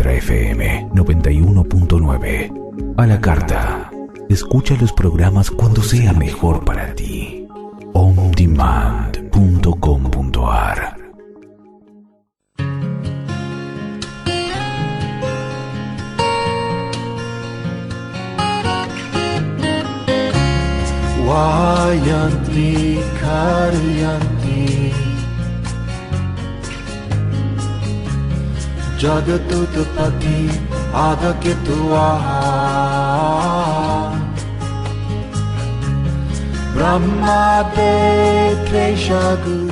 Mantra FM 91.9. A la carta. Escucha los programas cuando sea mejor para ti. ondemand.com.ar. Vayanti Karyanti Jagatutpati Adakitva Brahmade Treshagu.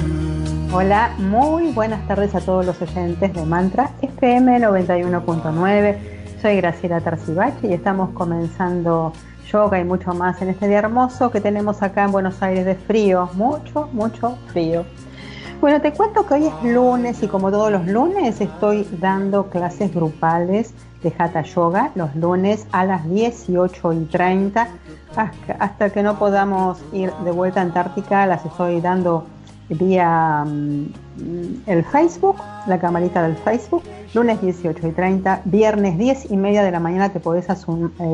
Hola, muy buenas tardes a todos los oyentes de Mantra FM 91.9. Soy Graciela Tarcibachi y estamos comenzando yoga y mucho más en este día hermoso que tenemos acá en Buenos Aires de frío, mucho frío. Bueno, te cuento que hoy es lunes y como todos los lunes estoy dando clases grupales de Hatha Yoga los lunes a las 18:30 hasta que no podamos ir de vuelta a Antártica. Las estoy dando vía el Facebook, la camarita del Facebook, lunes 18:30, viernes 10:30 de la mañana te podés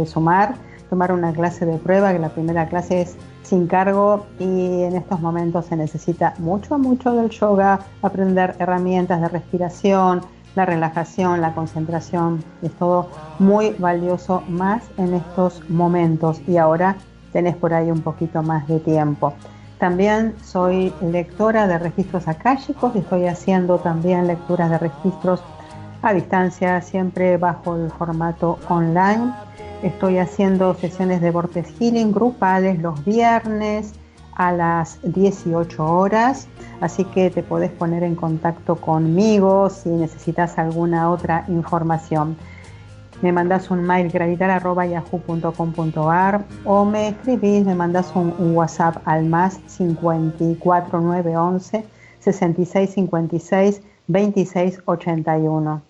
sumar, tomar una clase de prueba, que la primera clase es sin cargo y en estos momentos se necesita mucho del yoga, aprender herramientas de respiración, la relajación, la concentración, es todo muy valioso más en estos momentos y ahora tenés por ahí un poquito más de tiempo. También soy lectora de registros akáshicos y estoy haciendo también lecturas de registros a distancia, siempre bajo el formato online. Estoy haciendo sesiones de Vortex Healing grupales los viernes a las 18 horas, así que te podés poner en contacto conmigo si necesitas alguna otra información. Me mandás un mail gravitar@yahoo.com.ar o me escribís, me mandás un WhatsApp al más 54 911 66 56 26 81.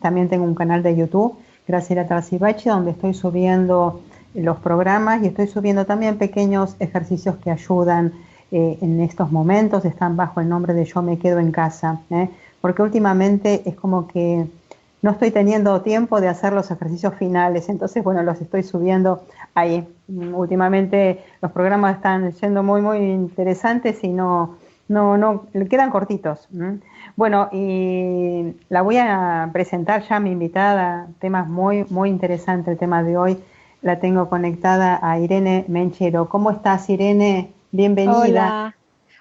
También tengo un canal de YouTube, Graciela Tarcibachi, donde estoy subiendo los programas y estoy subiendo también pequeños ejercicios que ayudan en estos momentos. Están bajo el nombre de Yo me quedo en casa, porque últimamente es como que no estoy teniendo tiempo de hacer los ejercicios finales, entonces bueno, los estoy subiendo ahí. Últimamente los programas están siendo muy interesantes y no quedan cortitos. Bueno, y la voy a presentar ya a mi invitada, temas muy interesantes. El tema de hoy la tengo conectada a Irene Menchero. ¿Cómo estás, Irene? Bienvenida.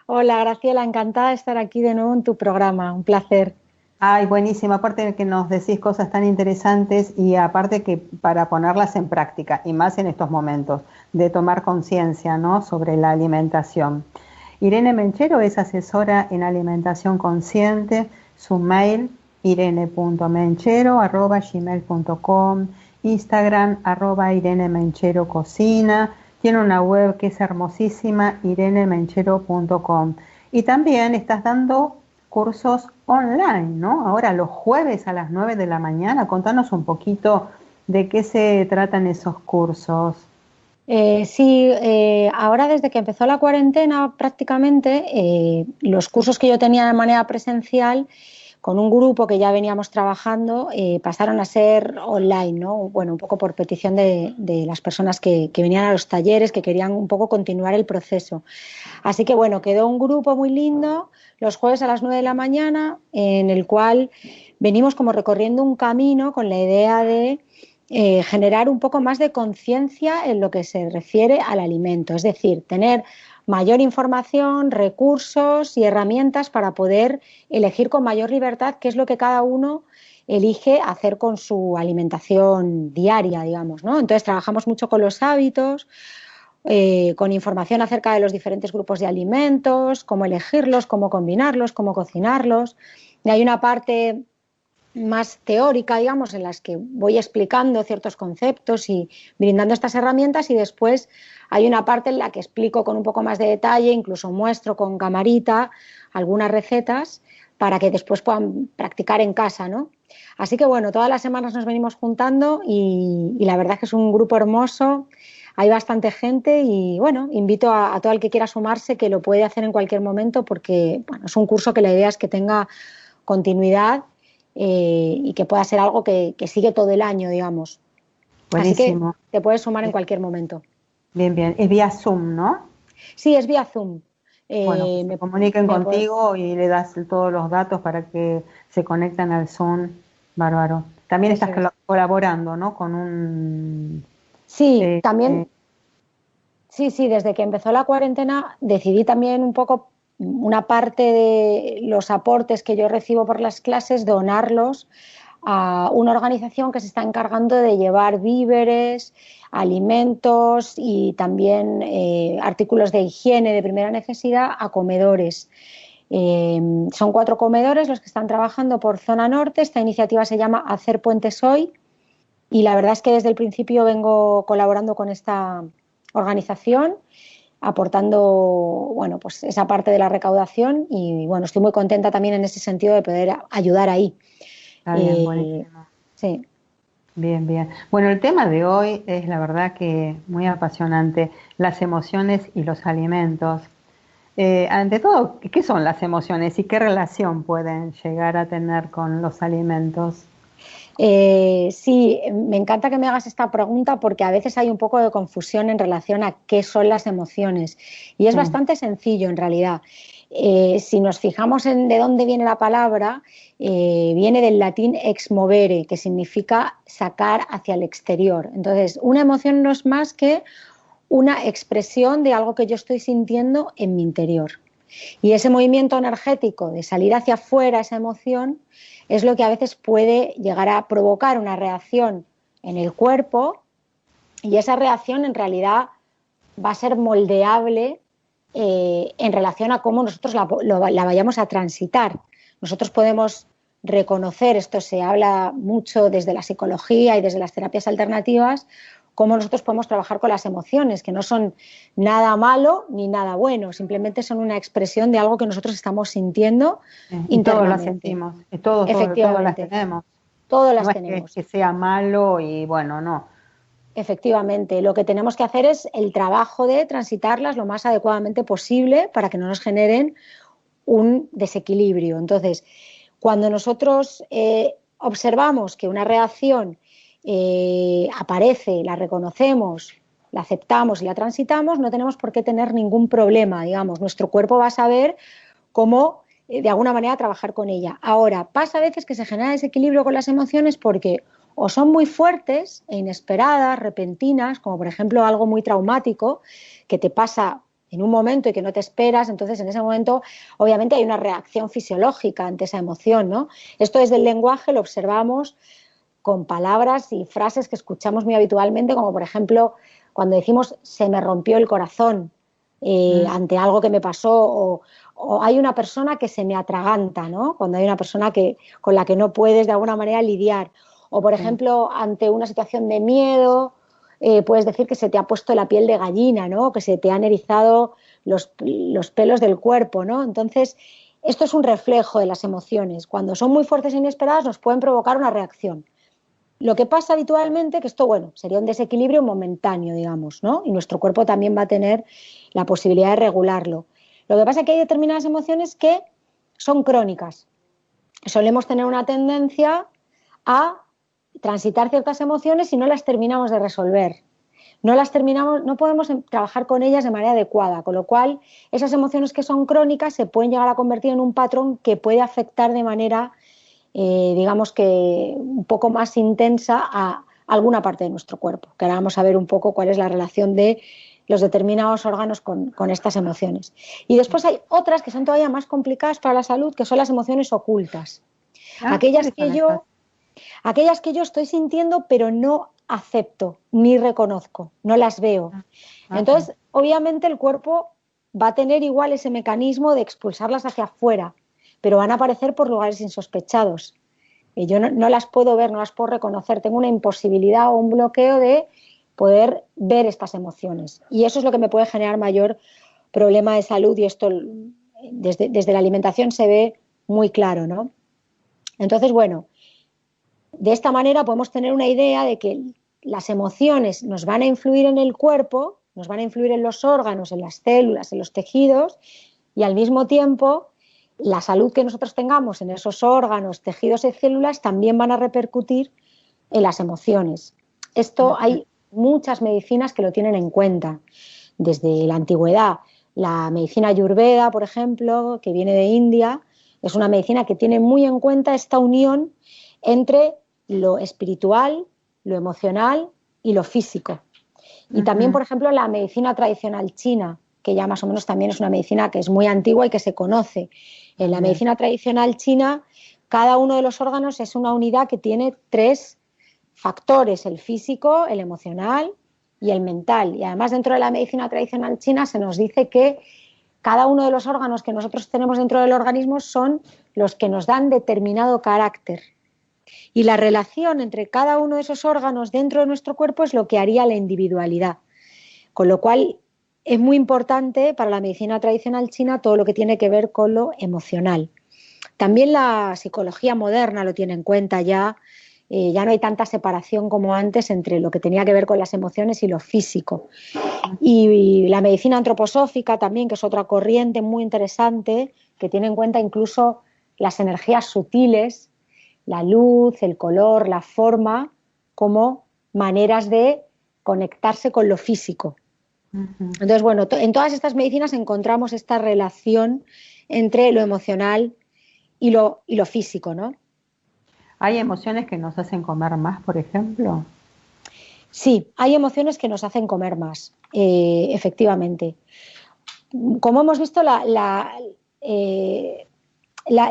Hola Graciela, encantada de estar aquí de nuevo en tu programa, un placer. Ay, buenísimo, aparte de que nos decís cosas tan interesantes y aparte que para ponerlas en práctica, y más en estos momentos, de tomar conciencia, ¿no?, sobre la alimentación. Irene Menchero es asesora en alimentación consciente, su mail irene.menchero@gmail.com, Instagram @IreneMencheroCocina, tiene una web que es hermosísima, irenemenchero.com, y también estás dando cursos online, ¿no? Ahora los jueves a las 9 de la mañana, contanos un poquito de qué se tratan esos cursos. Ahora desde que empezó la cuarentena prácticamente los cursos que yo tenía de manera presencial con un grupo que ya veníamos trabajando pasaron a ser online, ¿no? Bueno, un poco por petición de las personas que venían a los talleres, que querían un poco continuar el proceso. Así que bueno, quedó un grupo muy lindo los jueves a las 9 de la mañana en el cual venimos como recorriendo un camino con la idea de generar un poco más de conciencia en lo que se refiere al alimento, es decir, tener mayor información, recursos y herramientas para poder elegir con mayor libertad qué es lo que cada uno elige hacer con su alimentación diaria, digamos, ¿no? Entonces trabajamos mucho con los hábitos, con información acerca de los diferentes grupos de alimentos, cómo elegirlos, cómo combinarlos, cómo cocinarlos. Y hay una parte más teórica, digamos, en las que voy explicando ciertos conceptos y brindando estas herramientas, y después hay una parte en la que explico con un poco más de detalle, incluso muestro con camarita algunas recetas para que después puedan practicar en casa, ¿no? Así que bueno, todas las semanas nos venimos juntando y la verdad es que es un grupo hermoso, hay bastante gente y bueno, invito a todo el que quiera sumarse, que lo puede hacer en cualquier momento, porque bueno, es un curso que la idea es que tenga continuidad y que pueda ser algo que sigue todo el año, digamos. Buenísimo. Así que te puedes sumar en cualquier momento. Bien, bien. Es vía Zoom, ¿no? Sí, es vía Zoom. Bueno, que se comuniquen contigo y le das todos los datos para que se conecten al Zoom. Bárbaro. También estás colaborando, ¿no? Con un... Sí, también... Sí, desde que empezó la cuarentena decidí también un poco una parte de los aportes que yo recibo por las clases, donarlos a una organización que se está encargando de llevar víveres, alimentos y también artículos de higiene de primera necesidad a comedores. Son 4 comedores los que están trabajando por zona norte. Esta iniciativa se llama Hacer Puentes Hoy y la verdad es que desde el principio vengo colaborando con esta organización, aportando, bueno, pues esa parte de la recaudación y bueno, estoy muy contenta también en ese sentido de poder ayudar ahí. Está bien, buenísimo. Sí. Bien, bien. Bueno, el tema de hoy es la verdad que muy apasionante, las emociones y los alimentos. Ante todo, ¿qué son las emociones y qué relación pueden llegar a tener con los alimentos? Sí, me encanta que me hagas esta pregunta porque a veces hay un poco de confusión en relación a qué son las emociones y es bastante sencillo en realidad. Si nos fijamos en de dónde viene la palabra, viene del latín ex movere, que significa sacar hacia el exterior. Entonces, una emoción no es más que una expresión de algo que yo estoy sintiendo en mi interior. Y ese movimiento energético de salir hacia afuera, esa emoción, es lo que a veces puede llegar a provocar una reacción en el cuerpo y esa reacción en realidad va a ser moldeable en relación a cómo nosotros la vayamos a transitar. Nosotros podemos reconocer, esto se habla mucho desde la psicología y desde las terapias alternativas, cómo nosotros podemos trabajar con las emociones, que no son nada malo ni nada bueno, simplemente son una expresión de algo que nosotros estamos sintiendo y todos las sentimos, y todos las tenemos. Todas las no tenemos. Es que sea malo y bueno, no. Efectivamente, lo que tenemos que hacer es el trabajo de transitarlas lo más adecuadamente posible para que no nos generen un desequilibrio. Entonces, cuando nosotros observamos que una reacción aparece, la reconocemos, la aceptamos y la transitamos, no tenemos por qué tener ningún problema, digamos. Nuestro cuerpo va a saber cómo, de alguna manera, trabajar con ella. Ahora, pasa a veces que se genera desequilibrio con las emociones porque o son muy fuertes e inesperadas, repentinas, como por ejemplo algo muy traumático que te pasa en un momento y que no te esperas, entonces en ese momento obviamente hay una reacción fisiológica ante esa emoción, ¿no? Esto desde el lenguaje lo observamos con palabras y frases que escuchamos muy habitualmente, como por ejemplo cuando decimos se me rompió el corazón ante algo que me pasó, o hay una persona que se me atraganta, ¿no? Cuando hay una persona con la que no puedes de alguna manera lidiar, o por ejemplo ante una situación de miedo puedes decir que se te ha puesto la piel de gallina, ¿no? Que se te han erizado los pelos del cuerpo, ¿no? Entonces esto es un reflejo de las emociones. Cuando son muy fuertes e inesperadas nos pueden provocar una reacción. Lo que pasa habitualmente, que esto, bueno, sería un desequilibrio momentáneo, digamos, ¿no? Y nuestro cuerpo también va a tener la posibilidad de regularlo. Lo que pasa es que hay determinadas emociones que son crónicas. Solemos tener una tendencia a transitar ciertas emociones y no las terminamos de resolver. No podemos trabajar con ellas de manera adecuada, con lo cual esas emociones que son crónicas se pueden llegar a convertir en un patrón que puede afectar de manera digamos que un poco más intensa a alguna parte de nuestro cuerpo, que ahora vamos a ver un poco cuál es la relación de los determinados órganos con estas emociones. Y después hay otras que son todavía más complicadas para la salud, que son las emociones ocultas. Aquellas que yo estoy sintiendo pero no acepto ni reconozco, no las veo. Entonces, obviamente el cuerpo va a tener igual ese mecanismo de expulsarlas hacia afuera, pero van a aparecer por lugares insospechados. Yo no las puedo ver, no las puedo reconocer. Tengo una imposibilidad o un bloqueo de poder ver estas emociones. Y eso es lo que me puede generar mayor problema de salud y esto desde la alimentación se ve muy claro, ¿no? Entonces, bueno, de esta manera podemos tener una idea de que las emociones nos van a influir en el cuerpo, nos van a influir en los órganos, en las células, en los tejidos y al mismo tiempo la salud que nosotros tengamos en esos órganos, tejidos y células también van a repercutir en las emociones. Esto hay muchas medicinas que lo tienen en cuenta, desde la antigüedad. La medicina Ayurveda, por ejemplo, que viene de India, es una medicina que tiene muy en cuenta esta unión entre lo espiritual, lo emocional y lo físico. Y también, por ejemplo, la medicina tradicional china, que ya más o menos también es una medicina que es muy antigua y que se conoce. En la medicina tradicional china, cada uno de los órganos es una unidad que tiene 3 factores: el físico, el emocional y el mental. Y además, dentro de la medicina tradicional china se nos dice que cada uno de los órganos que nosotros tenemos dentro del organismo son los que nos dan determinado carácter. Y la relación entre cada uno de esos órganos dentro de nuestro cuerpo es lo que haría la individualidad. Con lo cual es muy importante para la medicina tradicional china todo lo que tiene que ver con lo emocional. También la psicología moderna lo tiene en cuenta ya. Ya no hay tanta separación como antes entre lo que tenía que ver con las emociones y lo físico. Y la medicina antroposófica también, que es otra corriente muy interesante, que tiene en cuenta incluso las energías sutiles, la luz, el color, la forma, como maneras de conectarse con lo físico. Entonces, bueno, en todas estas medicinas encontramos esta relación entre lo emocional y lo físico, ¿no? ¿Hay emociones que nos hacen comer más, por ejemplo? Sí, hay emociones que nos hacen comer más, efectivamente. Como hemos visto, la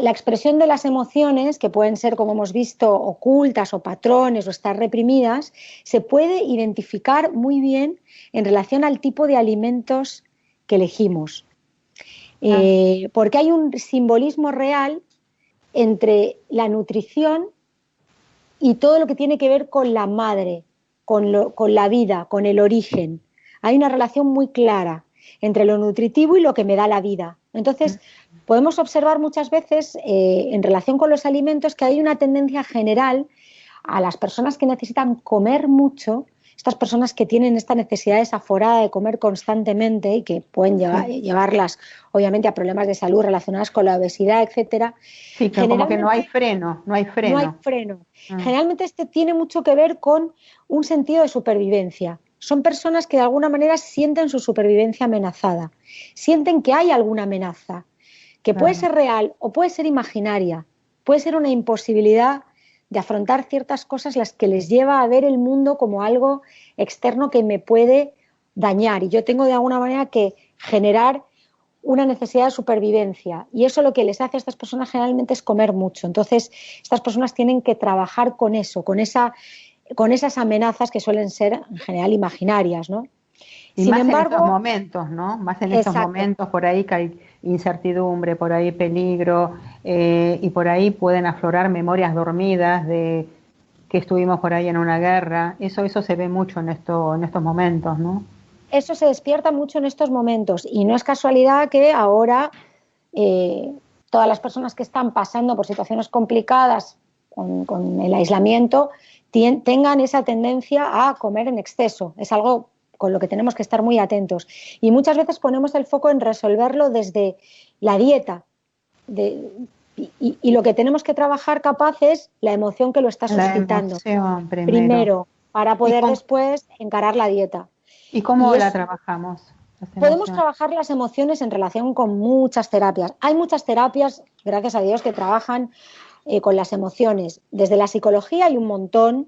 expresión de las emociones, que pueden ser, como hemos visto, ocultas o patrones o estar reprimidas, se puede identificar muy bien en relación al tipo de alimentos que elegimos. Porque hay un simbolismo real entre la nutrición y todo lo que tiene que ver con la madre, con la vida, con el origen. Hay una relación muy clara entre lo nutritivo y lo que me da la vida. Entonces, podemos observar muchas veces, en relación con los alimentos, que hay una tendencia general a las personas que necesitan comer mucho, estas personas que tienen esta necesidad desaforada de comer constantemente y que pueden llevarlas, obviamente, a problemas de salud relacionados con la obesidad, etcétera. Sí, que como que no hay freno. No hay freno. Generalmente tiene mucho que ver con un sentido de supervivencia. Son personas que de alguna manera sienten su supervivencia amenazada, sienten que hay alguna amenaza, que puede ser real o puede ser imaginaria, puede ser una imposibilidad de afrontar ciertas cosas las que les lleva a ver el mundo como algo externo que me puede dañar, y yo tengo de alguna manera que generar una necesidad de supervivencia, y eso lo que les hace a estas personas generalmente es comer mucho. Entonces estas personas tienen que trabajar con eso, con esas amenazas que suelen ser en general imaginarias, ¿no? Y sin embargo, en estos momentos, ¿no? Más en estos momentos por ahí que hay incertidumbre, por ahí peligro, y por ahí pueden aflorar memorias dormidas de que estuvimos por ahí en una guerra. Eso se ve mucho en estos momentos, ¿no? Eso se despierta mucho en estos momentos, y no es casualidad que ahora todas las personas que están pasando por situaciones complicadas con el aislamiento tengan esa tendencia a comer en exceso. Es algo con lo que tenemos que estar muy atentos. Y muchas veces ponemos el foco en resolverlo desde la dieta. Y lo que tenemos que trabajar capaz es la emoción que lo está suscitando. Primero, para poder después encarar la dieta. ¿Y cómo la trabajamos? Podemos trabajar las emociones en relación con muchas terapias. Hay muchas terapias, gracias a Dios, que trabajan con las emociones. Desde la psicología hay un montón,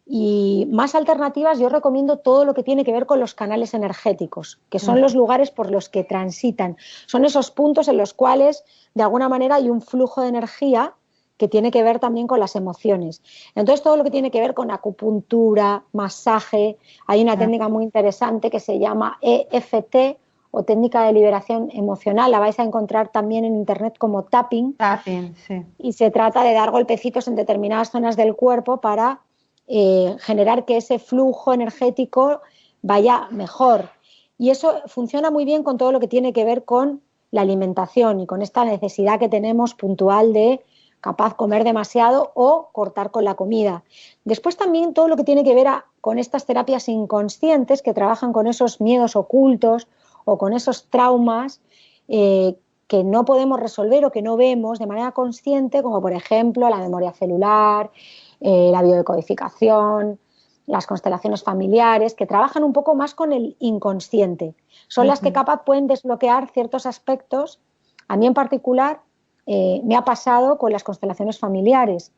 y más alternativas yo recomiendo todo lo que tiene que ver con los canales energéticos, que son los lugares por los que transitan. Son esos puntos en los cuales de alguna manera hay un flujo de energía que tiene que ver también con las emociones. Entonces todo lo que tiene que ver con acupuntura, masaje, hay una técnica muy interesante que se llama EFT, o técnica de liberación emocional, la vais a encontrar también en internet como tapping. Tapping, sí. Y se trata de dar golpecitos en determinadas zonas del cuerpo para generar que ese flujo energético vaya mejor. Y eso funciona muy bien con todo lo que tiene que ver con la alimentación y con esta necesidad que tenemos puntual de capaz comer demasiado o cortar con la comida. Después también todo lo que tiene que ver con estas terapias inconscientes que trabajan con esos miedos ocultos o con esos traumas que que no podemos resolver o que no vemos de manera consciente, como por ejemplo la memoria celular, la biodecodificación, las constelaciones familiares, que trabajan un poco más con el inconsciente. Son las que capaz pueden desbloquear ciertos aspectos. A mí en particular me ha pasado con las constelaciones familiares.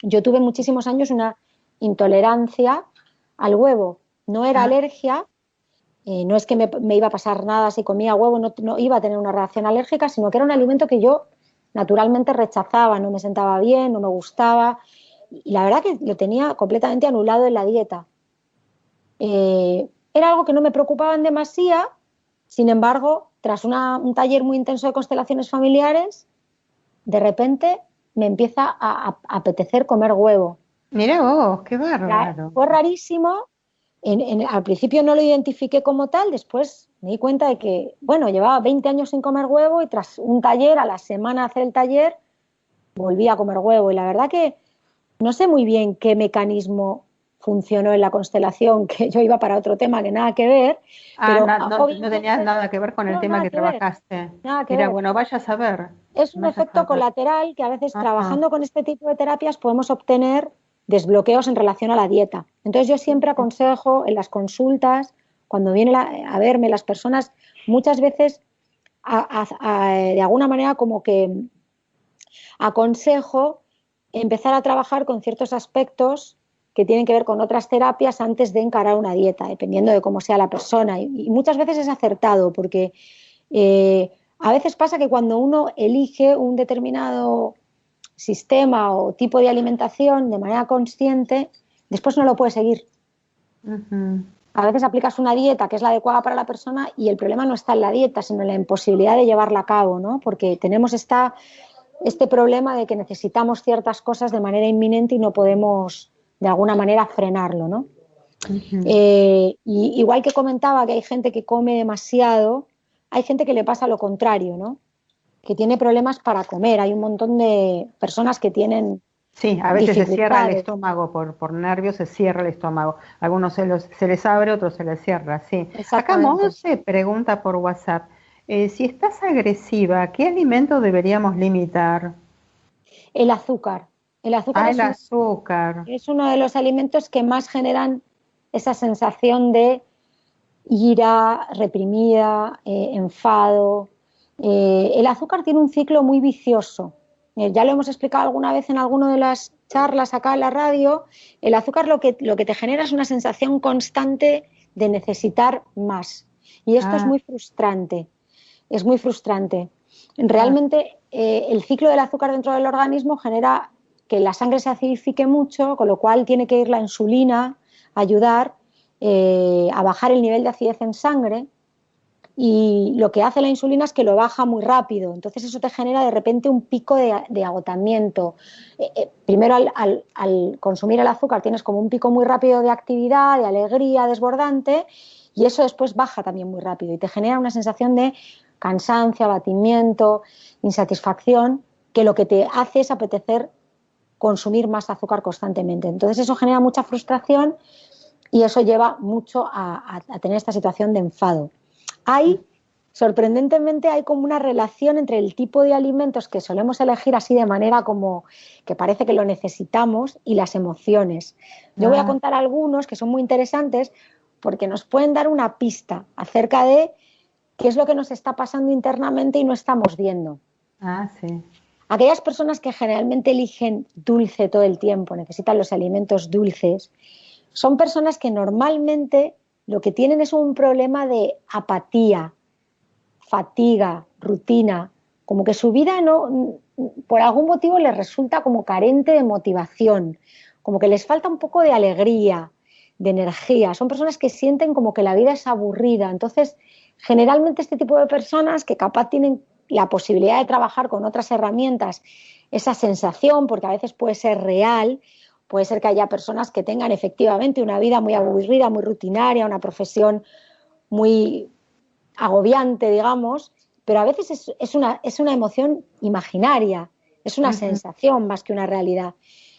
Yo tuve muchísimos años una intolerancia al huevo. No era alergia, no es que me iba a pasar nada si comía huevo, no iba a tener una reacción alérgica, sino que era un alimento que yo naturalmente rechazaba, no me sentaba bien, no me gustaba. Y la verdad que lo tenía completamente anulado en la dieta. Era algo que no me preocupaba en demasía, sin embargo, tras un taller muy intenso de constelaciones familiares, de repente me empieza a apetecer comer huevo. Mira vos, qué bárbaro. Fue rarísimo. Al principio no lo identifiqué como tal, después me di cuenta de que, bueno, llevaba 20 años sin comer huevo y tras un taller, a la semana de hacer el taller, volví a comer huevo. Y la verdad que no sé muy bien qué mecanismo funcionó en la constelación, que yo iba para otro tema que nada que ver. Pero no tenías nada que ver con el tema que trabajaste. Nada que Mira, ver. bueno, vaya a saber. Es un efecto colateral que a veces trabajando con este tipo de terapias podemos obtener desbloqueos en relación a la dieta. Entonces yo siempre aconsejo en las consultas, cuando vienen a verme las personas, muchas veces de alguna manera como que aconsejo empezar a trabajar con ciertos aspectos que tienen que ver con otras terapias antes de encarar una dieta, dependiendo de cómo sea la persona. Y muchas veces es acertado, porque a veces pasa que cuando uno elige un determinado sistema o tipo de alimentación de manera consciente, después no lo puede seguir. A veces aplicas una dieta que es la adecuada para la persona y el problema no está en la dieta, sino en la imposibilidad de llevarla a cabo, ¿no? Porque tenemos este problema de que necesitamos ciertas cosas de manera inminente y no podemos de alguna manera frenarlo, ¿no? Y igual que comentaba que hay gente que come demasiado, hay gente que le pasa lo contrario, ¿no? Que tiene problemas para comer. Hay un montón de personas que tienen sí, a veces se cierra el estómago por nervios, se cierra el estómago. Algunos se les abre, otros se les cierra, sí. Acá Monse pregunta por WhatsApp, si estás agresiva, ¿qué alimento deberíamos limitar? El azúcar. El azúcar. Es uno de los alimentos que más generan esa sensación de ira reprimida, enfado. El azúcar tiene un ciclo muy vicioso. Ya lo hemos explicado alguna vez en alguna de las charlas acá en la radio. El azúcar lo que te genera es una sensación constante de necesitar más. Y esto es muy frustrante. Es muy frustrante. Realmente el ciclo del azúcar dentro del organismo genera que la sangre se acidifique mucho, con lo cual tiene que ir la insulina a ayudar a bajar el nivel de acidez en sangre. Y lo que hace la insulina es que lo baja muy rápido, entonces eso te genera de repente un pico de agotamiento. Primero al consumir el azúcar tienes como un pico muy rápido de actividad, de alegría desbordante, y eso después baja también muy rápido y te genera una sensación de cansancio, abatimiento, insatisfacción, que lo que te hace es apetecer consumir más azúcar constantemente. Entonces eso genera mucha frustración y eso lleva mucho a tener esta situación de enfado. Sorprendentemente hay como una relación entre el tipo de alimentos que solemos elegir así de manera como que parece que lo necesitamos y las emociones. Yo voy a contar algunos que son muy interesantes porque nos pueden dar una pista acerca de qué es lo que nos está pasando internamente y no estamos viendo. Sí. Aquellas personas que generalmente eligen dulce todo el tiempo, necesitan los alimentos dulces, son personas que normalmente lo que tienen es un problema de apatía, fatiga, rutina, como que su vida no, por algún motivo les resulta como carente de motivación, como que les falta un poco de alegría, de energía. Son personas que sienten como que la vida es aburrida. Entonces, generalmente este tipo de personas que capaz tienen la posibilidad de trabajar con otras herramientas, esa sensación, porque a veces puede ser real. Puede ser que haya personas que tengan efectivamente una vida muy aburrida, muy rutinaria, una profesión muy agobiante, digamos, pero a veces es una emoción imaginaria, es una sensación más que una realidad.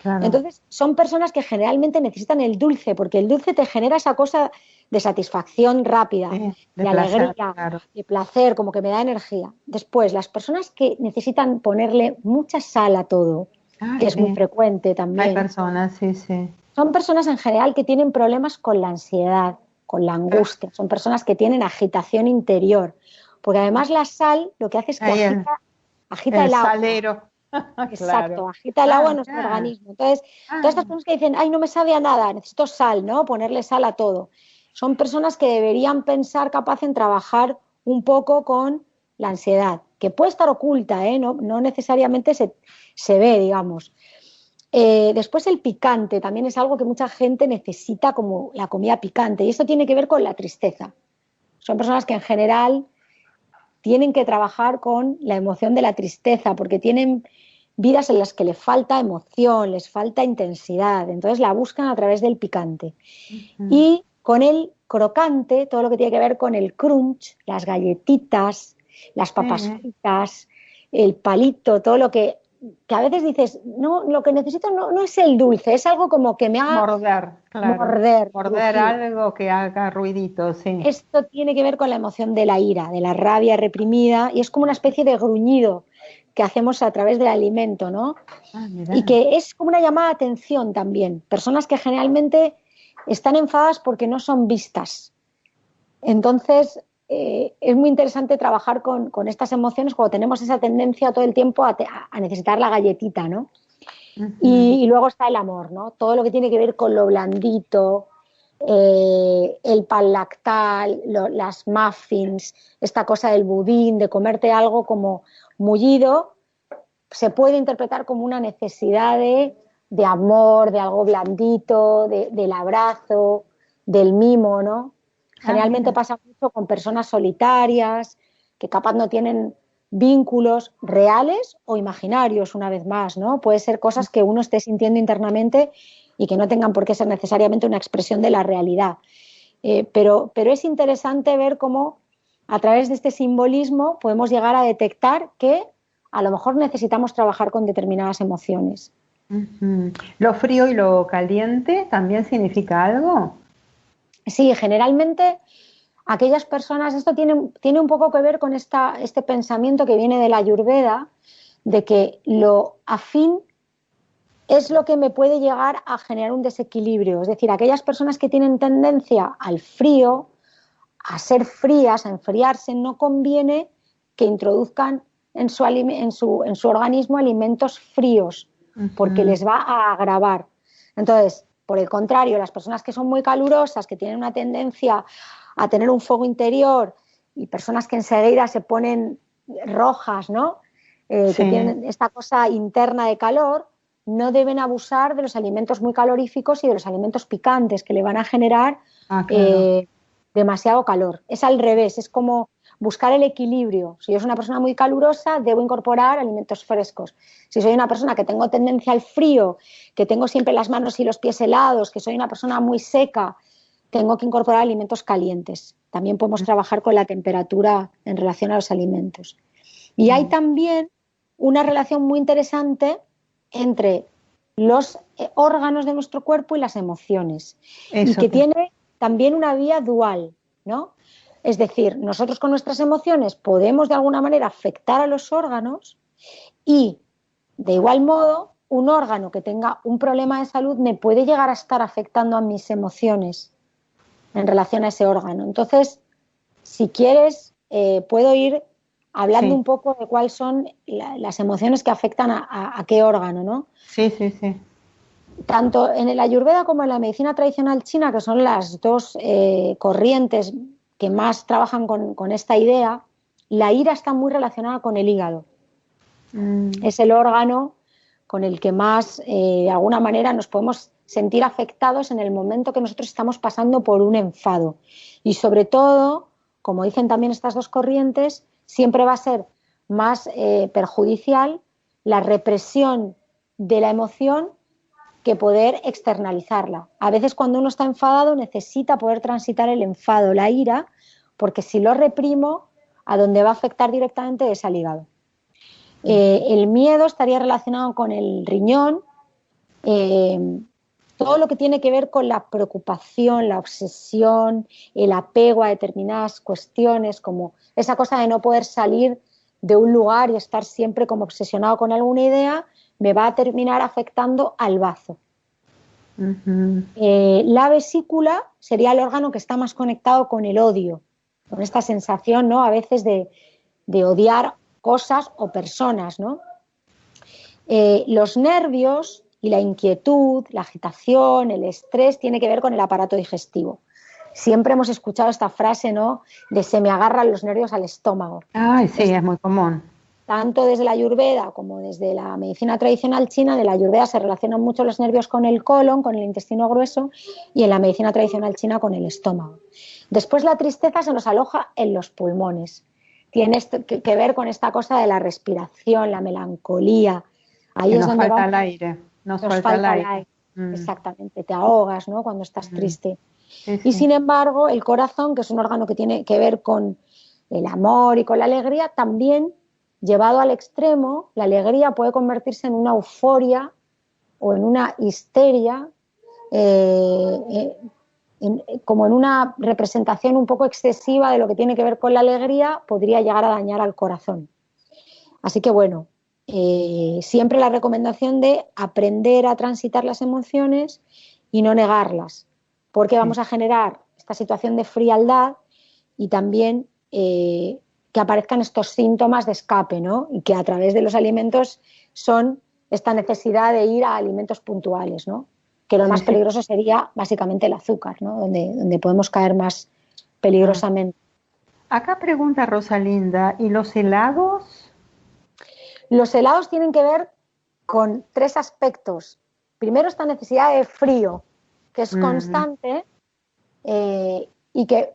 Claro. Entonces, son personas que generalmente necesitan el dulce, porque el dulce te genera esa cosa de satisfacción rápida, Sí, de placer, alegría, claro. de placer, como que me da energía. Después, las personas que necesitan ponerle mucha sal a todo, Ah, que es muy sí. frecuente Hay también, personas, sí, sí. son personas en general que tienen problemas con la ansiedad, con la angustia, son personas que tienen agitación interior, porque además la sal lo que hace es que Ahí agita el el agua. salero. Exacto, Claro. agita el agua Ah, en nuestro mirá. organismo. Entonces, todas estas Ah, personas que dicen, ay, no me sabe a nada, necesito sal, ¿no? Ponerle sal a todo. Son personas que deberían pensar capaz en trabajar un poco con la ansiedad, que puede estar oculta, ¿eh? No necesariamente se ve, digamos. Después el picante también es algo que mucha gente necesita como la comida picante y esto tiene que ver con la tristeza. Son personas que en general tienen que trabajar con la emoción de la tristeza porque tienen vidas en las que les falta emoción, les falta intensidad, entonces la buscan a través del picante. ujú. Y con el crocante, todo lo que tiene que ver con el crunch, las galletitas, las papas Sí. fritas, el palito, todo lo que a veces dices, no, lo que necesito no es el dulce, es algo como que me haga Morder, claro. morder, Morder crujir. algo que haga ruidito, sí. Esto tiene que ver con la emoción de la ira, de la rabia reprimida, y es como una especie de gruñido que hacemos a través del alimento, ¿no? Ah, Y mirá. que es como una llamada de atención también. Personas que generalmente están enfadadas porque no son vistas. Entonces, es muy interesante trabajar con estas emociones cuando tenemos esa tendencia todo el tiempo a necesitar la galletita, ¿no? Ujú. Y luego está el amor, ¿no? Todo lo que tiene que ver con lo blandito, el pan lactal, las muffins, esta cosa del budín, de comerte algo como mullido, se puede interpretar como una necesidad de amor, de algo blandito, del abrazo, del mimo, ¿no? Ah, Generalmente mira. pasa mucho con personas solitarias, que capaz no tienen vínculos reales o imaginarios, una vez más, ¿no? Puede ser cosas que uno esté sintiendo internamente y que no tengan por qué ser necesariamente una expresión de la realidad. Pero es interesante ver cómo a través de este simbolismo podemos llegar a detectar que a lo mejor necesitamos trabajar con determinadas emociones. Ujú. ¿Lo frío y lo caliente también significa algo? Sí, generalmente aquellas personas, esto tiene un poco que ver con este pensamiento que viene de la Ayurveda, de que lo afín es lo que me puede llegar a generar un desequilibrio. Es decir, aquellas personas que tienen tendencia al frío, a ser frías, a enfriarse, no conviene que introduzcan en su organismo alimentos fríos, porque Ujú. les va a agravar. Entonces, por el contrario, las personas que son muy calurosas, que tienen una tendencia a tener un fuego interior y personas que enseguida se ponen rojas, ¿no? Que Sí. tienen esta cosa interna de calor, no deben abusar de los alimentos muy caloríficos y de los alimentos picantes que le van a generar Ah, claro. eh, demasiado calor. Es al revés, es como buscar el equilibrio. Si yo soy una persona muy calurosa, debo incorporar alimentos frescos. Si soy una persona que tengo tendencia al frío, que tengo siempre las manos y los pies helados, que soy una persona muy seca, tengo que incorporar alimentos calientes. También podemos trabajar con la temperatura en relación a los alimentos. Y hay Mm. también una relación muy interesante entre los órganos de nuestro cuerpo y las emociones, y Eso que te... tiene también una vía dual, ¿no? Es decir, nosotros con nuestras emociones podemos de alguna manera afectar a los órganos y, de igual modo, un órgano que tenga un problema de salud me puede llegar a estar afectando a mis emociones en relación a ese órgano. Entonces, si quieres, puedo ir hablando Sí, un poco de cuáles son las emociones que afectan a qué órgano, ¿no? sí, sí, sí. Tanto en el Ayurveda como en la medicina tradicional china, que son las dos corrientes que más trabajan con esta idea, la ira está muy relacionada con el hígado. Mm. Es el órgano con el que más, de alguna manera, nos podemos sentir afectados en el momento que nosotros estamos pasando por un enfado. Y sobre todo, como dicen también estas dos corrientes, siempre va a ser más perjudicial la represión de la emoción que poder externalizarla. A veces cuando uno está enfadado necesita poder transitar el enfado, la ira, porque si lo reprimo, a donde va a afectar directamente es al hígado. El miedo estaría relacionado con el riñón, todo lo que tiene que ver con la preocupación, la obsesión, el apego a determinadas cuestiones, como esa cosa de no poder salir de un lugar y estar siempre como obsesionado con alguna idea, me va a terminar afectando al bazo. La vesícula sería el órgano que está más conectado con el odio, con esta sensación, ¿no?, a veces de odiar cosas o personas, ¿no? Los nervios y la inquietud, la agitación, el estrés, tiene que ver con el aparato digestivo. Siempre hemos escuchado esta frase, ¿no?, de se me agarran los nervios al estómago. Ay, sí, es muy común. Tanto desde la Ayurveda como desde la medicina tradicional china, de la Ayurveda se relacionan mucho los nervios con el colon, con el intestino grueso, y en la medicina tradicional china con el estómago. Después la tristeza se nos aloja en los pulmones. Tiene que ver con esta cosa de la respiración, la melancolía. Ahí que es nos donde falta el aire. Nos falta el aire. Exactamente, te ahogas, ¿no?, cuando estás triste. Sí, Y sí. sin embargo, el corazón, que es un órgano que tiene que ver con el amor y con la alegría, también, llevado al extremo, la alegría puede convertirse en una euforia o en una histeria, como en una representación un poco excesiva de lo que tiene que ver con la alegría, podría llegar a dañar al corazón. Así que bueno, siempre la recomendación de aprender a transitar las emociones y no negarlas, porque vamos a generar esta situación de frialdad y también que aparezcan estos síntomas de escape, ¿no? Y que a través de los alimentos son esta necesidad de ir a alimentos puntuales, ¿no? Que lo más peligroso sería básicamente el azúcar, ¿no?, donde podemos caer más peligrosamente. Acá pregunta Rosalinda, ¿y los helados? Los helados tienen que ver con tres aspectos. Primero, esta necesidad de frío, que es constante y que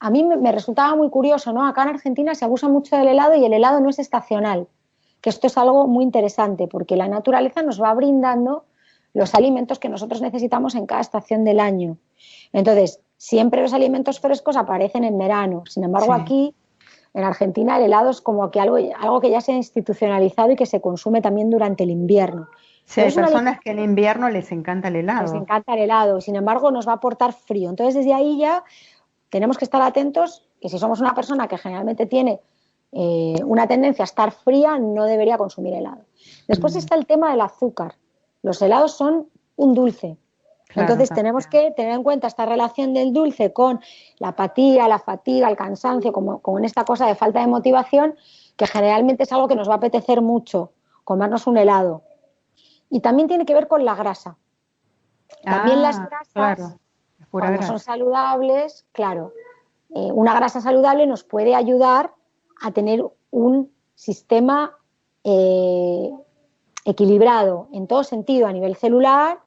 a mí me resultaba muy curioso, ¿no? Acá en Argentina se abusa mucho del helado y el helado no es estacional, que esto es algo muy interesante porque la naturaleza nos va brindando los alimentos que nosotros necesitamos en cada estación del año. Entonces, siempre los alimentos frescos aparecen en verano. Sin embargo, aquí en Argentina el helado es como que algo que ya se ha institucionalizado y que se consume también durante el invierno. Sí, hay personas que en invierno les encanta el helado. Les encanta el helado, sin embargo nos va a aportar frío. Entonces desde ahí ya tenemos que estar atentos que si somos una persona que generalmente tiene una tendencia a estar fría, no debería consumir helado. Después está el tema del azúcar. Los helados son un dulce. Claro, entonces tenemos que tener en cuenta esta relación del dulce con la apatía, la fatiga, el cansancio, como con esta cosa de falta de motivación, que generalmente es algo que nos va a apetecer mucho, comernos un helado. Y también tiene que ver con la grasa. También las grasas, cuando son saludables, claro, una grasa saludable nos puede ayudar a tener un sistema equilibrado en todo sentido, a nivel celular,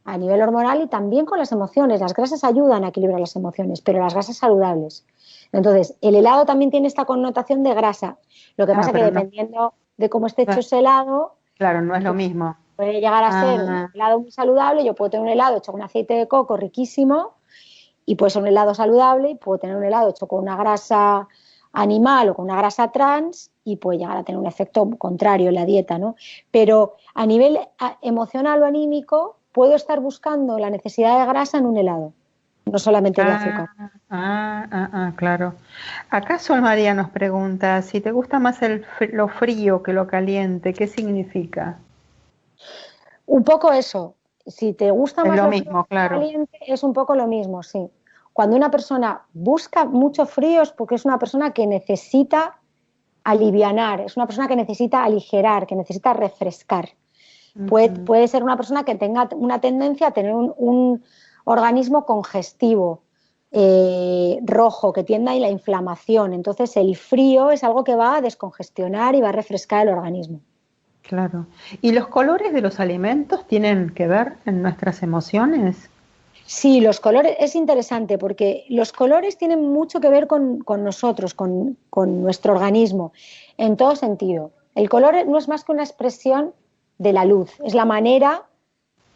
a nivel hormonal y también con las emociones. Las grasas ayudan a equilibrar las emociones, pero las grasas saludables. Entonces, el helado también tiene esta connotación de grasa. Lo que pasa es que dependiendo de cómo esté hecho ese helado... Claro, no es lo mismo. Puede llegar a ser un helado muy saludable. Yo puedo tener un helado hecho con aceite de coco riquísimo y puede ser un helado saludable, y puedo tener un helado hecho con una grasa animal o con una grasa trans y puede llegar a tener un efecto contrario en la dieta, ¿no? Pero a nivel emocional o anímico puedo estar buscando la necesidad de grasa en un helado, no solamente de azúcar. Claro. Acá Sol María nos pregunta, si te gusta más lo frío que lo caliente, ¿qué significa? Un poco eso. Si te gusta más lo mismo, claro. Caliente, es un poco lo mismo, sí. Cuando una persona busca mucho frío es porque es una persona que necesita alivianar, es una persona que necesita aligerar, que necesita refrescar. Puede ser una persona que tenga una tendencia a tener un organismo congestivo, rojo, que tienda a la inflamación. Entonces el frío es algo que va a descongestionar y va a refrescar el organismo. Claro. ¿Y los colores de los alimentos tienen que ver en nuestras emociones? Sí, los colores es interesante porque los colores tienen mucho que ver con nosotros, con nuestro organismo, en todo sentido. El color no es más que una expresión de la luz, es la manera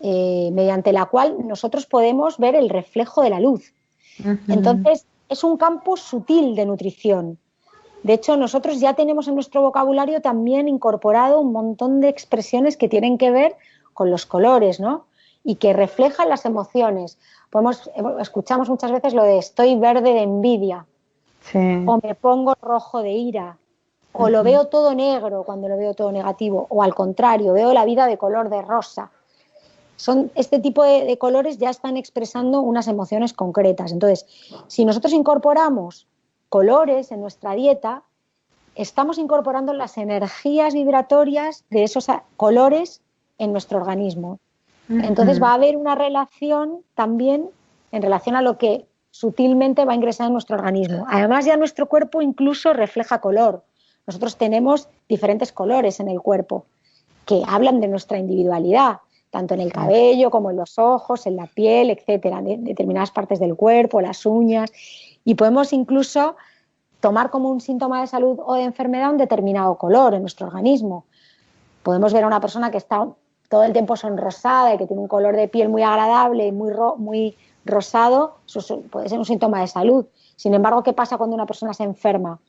mediante la cual nosotros podemos ver el reflejo de la luz. Entonces, es un campo sutil de nutrición. De hecho, nosotros ya tenemos en nuestro vocabulario también incorporado un montón de expresiones que tienen que ver con los colores, ¿no? Y que reflejan las emociones. Escuchamos muchas veces lo de estoy verde de envidia, o me pongo rojo de ira, o lo veo todo negro cuando lo veo todo negativo, o al contrario, veo la vida de color de rosa. Este tipo de colores ya están expresando unas emociones concretas. Entonces, si nosotros incorporamos colores en nuestra dieta, estamos incorporando las energías vibratorias de esos colores en nuestro organismo. Entonces va a haber una relación también en relación a lo que sutilmente va a ingresar en nuestro organismo. Además, ya nuestro cuerpo incluso refleja color. Nosotros tenemos diferentes colores en el cuerpo que hablan de nuestra individualidad, tanto en el cabello como en los ojos, en la piel, etcétera, en determinadas partes del cuerpo, las uñas, y podemos incluso tomar como un síntoma de salud o de enfermedad un determinado color en nuestro organismo. Podemos ver a una persona que está todo el tiempo sonrosada y que tiene un color de piel muy agradable, muy rosado, eso puede ser un síntoma de salud. Sin embargo, ¿qué pasa cuando una persona se enferma?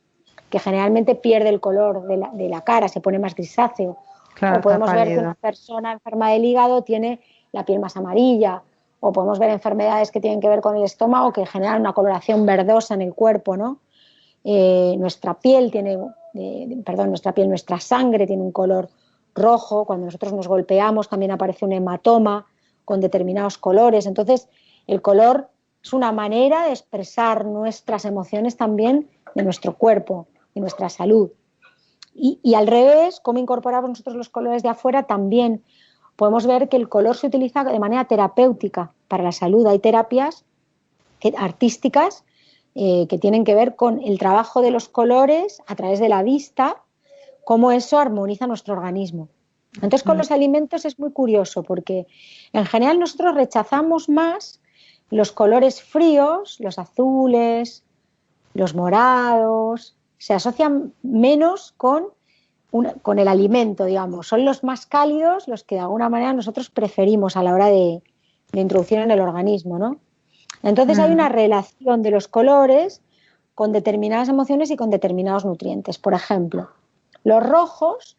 Que generalmente pierde el color de la cara, se pone más grisáceo. Claro, o podemos ver que una persona enferma del hígado tiene la piel más amarilla, o podemos ver enfermedades que tienen que ver con el estómago que generan una coloración verdosa en el cuerpo, ¿no? Nuestra sangre tiene un color rojo. Cuando nosotros nos golpeamos también aparece un hematoma con determinados colores. Entonces, el color es una manera de expresar nuestras emociones también de nuestro cuerpo, de nuestra salud. Y al revés, cómo incorporamos nosotros los colores de afuera, también podemos ver que el color se utiliza de manera terapéutica para la salud. Hay terapias artísticas que tienen que ver con el trabajo de los colores a través de la vista, cómo eso armoniza nuestro organismo. Entonces, con los alimentos es muy curioso porque en general nosotros rechazamos más los colores fríos, los azules, los morados, se asocian menos con el alimento, digamos. Son los más cálidos los que de alguna manera nosotros preferimos a la hora de introducción en el organismo, ¿no? Entonces hay una relación de los colores con determinadas emociones y con determinados nutrientes. Por ejemplo, los rojos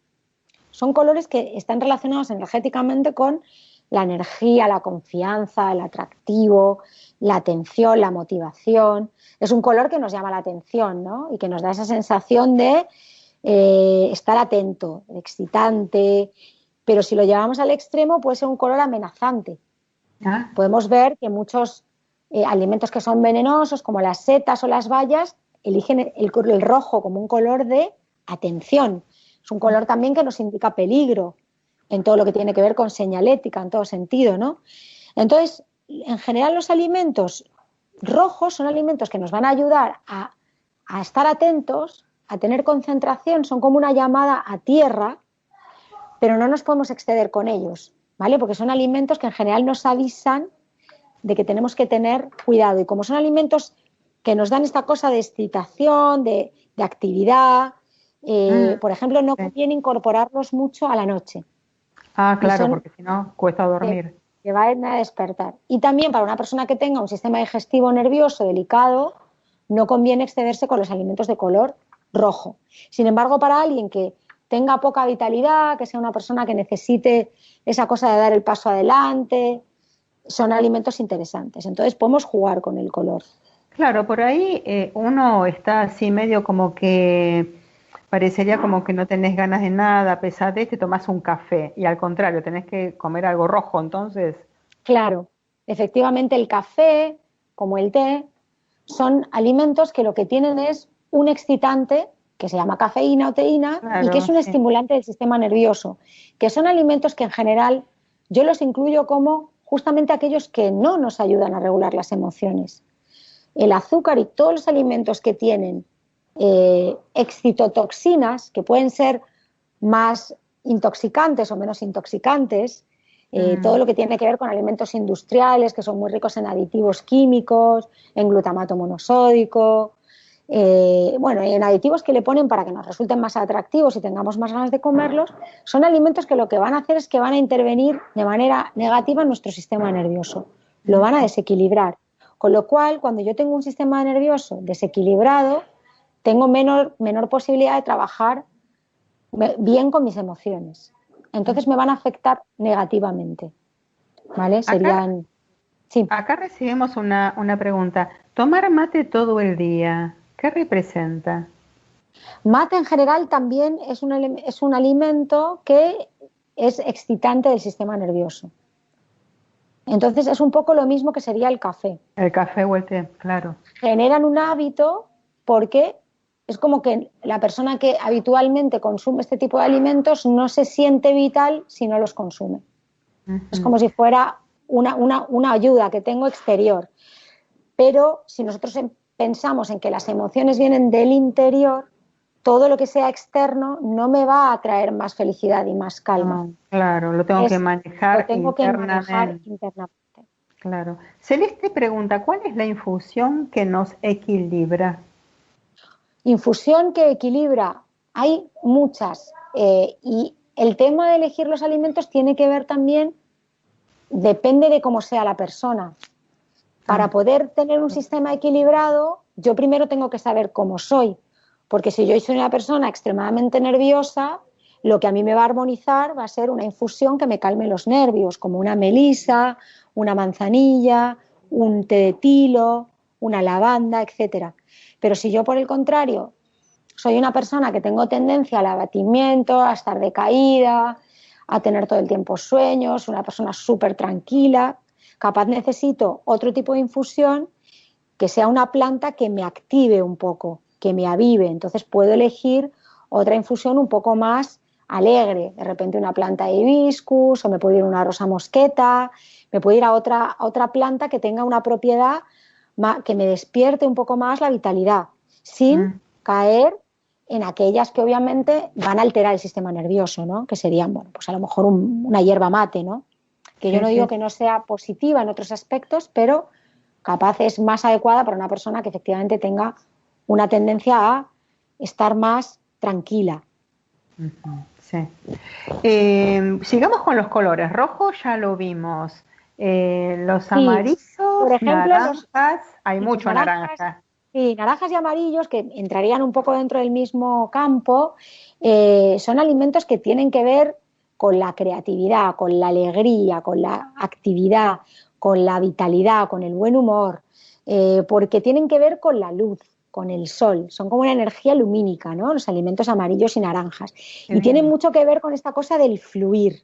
son colores que están relacionados energéticamente con la energía, la confianza, el atractivo, la atención, la motivación. Es un color que nos llama la atención, ¿no? Y que nos da esa sensación de estar atento, excitante, pero si lo llevamos al extremo puede ser un color amenazante. Podemos ver que muchos alimentos que son venenosos, como las setas o las bayas, eligen el rojo como un color de atención. Es un color también que nos indica peligro en todo lo que tiene que ver con señalética, en todo sentido, ¿no? Entonces, en general los alimentos rojos son alimentos que nos van a ayudar a estar atentos, a tener concentración, son como una llamada a tierra, pero no nos podemos exceder con ellos, ¿vale? Porque son alimentos que en general nos avisan de que tenemos que tener cuidado. Y como son alimentos que nos dan esta cosa de excitación, de actividad, por ejemplo, no conviene incorporarlos mucho a la noche. Claro, porque si no cuesta dormir. Que va a despertar. Y también para una persona que tenga un sistema digestivo nervioso delicado, no conviene excederse con los alimentos de color rojo. Sin embargo, para alguien que tenga poca vitalidad, que sea una persona que necesite esa cosa de dar el paso adelante, son alimentos interesantes. Entonces podemos jugar con el color. Claro, por ahí uno está así medio como que parecería como que no tenés ganas de nada, pesadez, te tomás un café y al contrario, tenés que comer algo rojo, entonces. Claro, efectivamente el café, como el té, son alimentos que lo que tienen es un excitante que se llama cafeína o teína, claro, y que es un estimulante del sistema nervioso, que son alimentos que en general yo los incluyo como justamente aquellos que no nos ayudan a regular las emociones. El azúcar y todos los alimentos que tienen excitotoxinas, que pueden ser más intoxicantes o menos intoxicantes, todo lo que tiene que ver con alimentos industriales, que son muy ricos en aditivos químicos, en glutamato monosódico, y en aditivos que le ponen para que nos resulten más atractivos y tengamos más ganas de comerlos, son alimentos que lo que van a hacer es que van a intervenir de manera negativa en nuestro sistema nervioso, lo van a desequilibrar. Con lo cual, cuando yo tengo un sistema nervioso desequilibrado, tengo menor posibilidad de trabajar bien con mis emociones. entonces me van a afectar negativamente, ¿vale? Serían... Sí. Acá recibimos una pregunta. ¿Tomar mate todo el día, qué representa? Mate en general también es un alimento que es excitante del sistema nervioso. Entonces es un poco lo mismo que sería el café. El café o el té, claro. Generan un hábito porque es como que la persona que habitualmente consume este tipo de alimentos no se siente vital si no los consume. Es como si fuera una ayuda que tengo exterior. Pero si nosotros pensamos en que las emociones vienen del interior, todo lo que sea externo no me va a traer más felicidad y más calma. Claro, lo tengo que manejar internamente. Claro. Celeste pregunta, ¿cuál es la infusión que nos equilibra? Infusión que equilibra, hay muchas. Y el tema de elegir los alimentos tiene que ver también, depende de cómo sea la persona. Para poder tener un sistema equilibrado, yo primero tengo que saber cómo soy. Porque si yo soy una persona extremadamente nerviosa, lo que a mí me va a armonizar va a ser una infusión que me calme los nervios, como una melisa, una manzanilla, un té de tilo, una lavanda, etc. Pero si yo, por el contrario, soy una persona que tengo tendencia al abatimiento, a estar decaída, a tener todo el tiempo sueños, una persona súper tranquila, capaz necesito otro tipo de infusión que sea una planta que me active un poco, que me avive. Entonces puedo elegir otra infusión un poco más alegre, de repente una planta de hibiscus, o me puedo ir a una rosa mosqueta, me puedo ir a otra planta que tenga una propiedad que me despierte un poco más la vitalidad, sin caer en aquellas que obviamente van a alterar el sistema nervioso, ¿no? Que serían, bueno, pues a lo mejor una hierba mate, ¿no? Que yo no digo que no sea positiva en otros aspectos, pero capaz es más adecuada para una persona que efectivamente tenga una tendencia a estar más tranquila. Sí. Sigamos con los colores. Rojo ya lo vimos. Los amarillos, por ejemplo, naranjas, hay mucho naranja. Sí, naranjas y amarillos, que entrarían un poco dentro del mismo campo, son alimentos que tienen que ver con la creatividad, con la alegría, con la actividad, con la vitalidad, con el buen humor, porque tienen que ver con la luz, con el sol. Son como una energía lumínica, ¿no? Los alimentos amarillos y naranjas. Y tienen mucho que ver con esta cosa del fluir.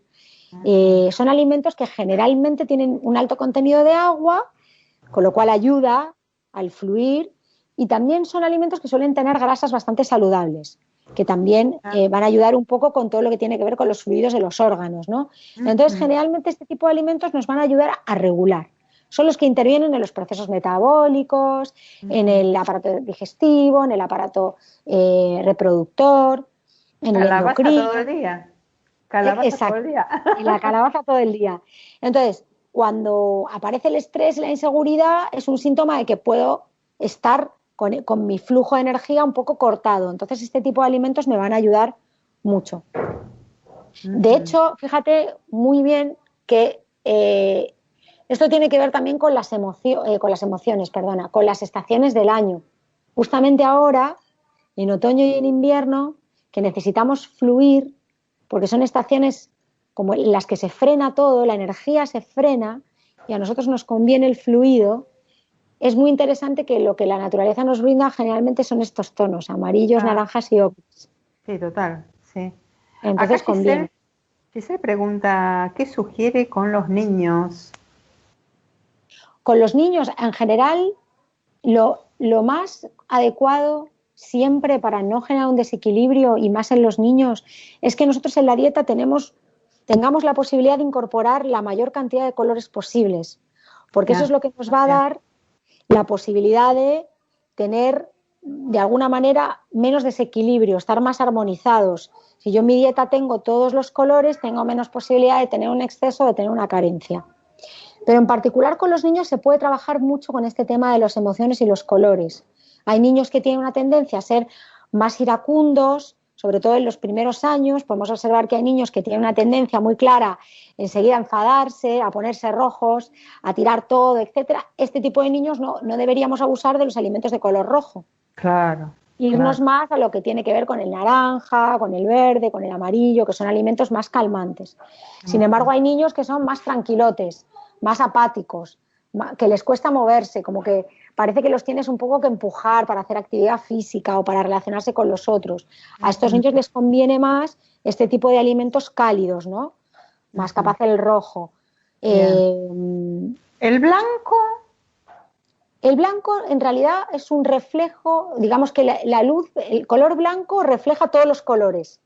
Son alimentos que generalmente tienen un alto contenido de agua, con lo cual ayuda al fluir, y también son alimentos que suelen tener grasas bastante saludables, que también van a ayudar un poco con todo lo que tiene que ver con los fluidos de los órganos, ¿no? Entonces, generalmente este tipo de alimentos nos van a ayudar a regular. Son los que intervienen en los procesos metabólicos, en el aparato digestivo, en el aparato reproductor, en el endocrino. Todo el día. Calabaza todo el día. Y la calabaza todo el día. Entonces, cuando aparece el estrés y la inseguridad, es un síntoma de que puedo estar con mi flujo de energía un poco cortado. Entonces, este tipo de alimentos me van a ayudar mucho. De hecho, fíjate muy bien que esto tiene que ver también con las emociones, con las estaciones del año. Justamente ahora, en otoño y en invierno, que necesitamos fluir, porque son estaciones como en las que se frena todo, la energía se frena y a nosotros nos conviene el fluido. Es muy interesante que lo que la naturaleza nos brinda generalmente son estos tonos, amarillos, naranjas y ocres. Sí, total, sí. Entonces conviene. Giselle pregunta, ¿qué sugiere con los niños? Con los niños, en general, lo más adecuado siempre para no generar un desequilibrio, y más en los niños, es que nosotros en la dieta tengamos la posibilidad de incorporar la mayor cantidad de colores posibles, porque eso es lo que nos va a dar la posibilidad de tener, de alguna manera, menos desequilibrio, estar más armonizados. Si yo en mi dieta tengo todos los colores, tengo menos posibilidad de tener un exceso, de tener una carencia. Pero en particular con los niños se puede trabajar mucho con este tema de las emociones y los colores. Hay niños que tienen una tendencia a ser más iracundos, sobre todo en los primeros años. Podemos observar que hay niños que tienen una tendencia muy clara enseguida a enfadarse, a ponerse rojos, a tirar todo, etcétera. Este tipo de niños no deberíamos abusar de los alimentos de color rojo. Claro, Irnos más a lo que tiene que ver con el naranja, con el verde, con el amarillo, que son alimentos más calmantes. Sin embargo, hay niños que son más tranquilotes, más apáticos, que les cuesta moverse, como que parece que los tienes un poco que empujar para hacer actividad física o para relacionarse con los otros. A estos niños les conviene más este tipo de alimentos cálidos, ¿no? Más capaz el rojo. ¿El blanco? El blanco en realidad es un reflejo, digamos que la luz, el color blanco refleja todos los colores.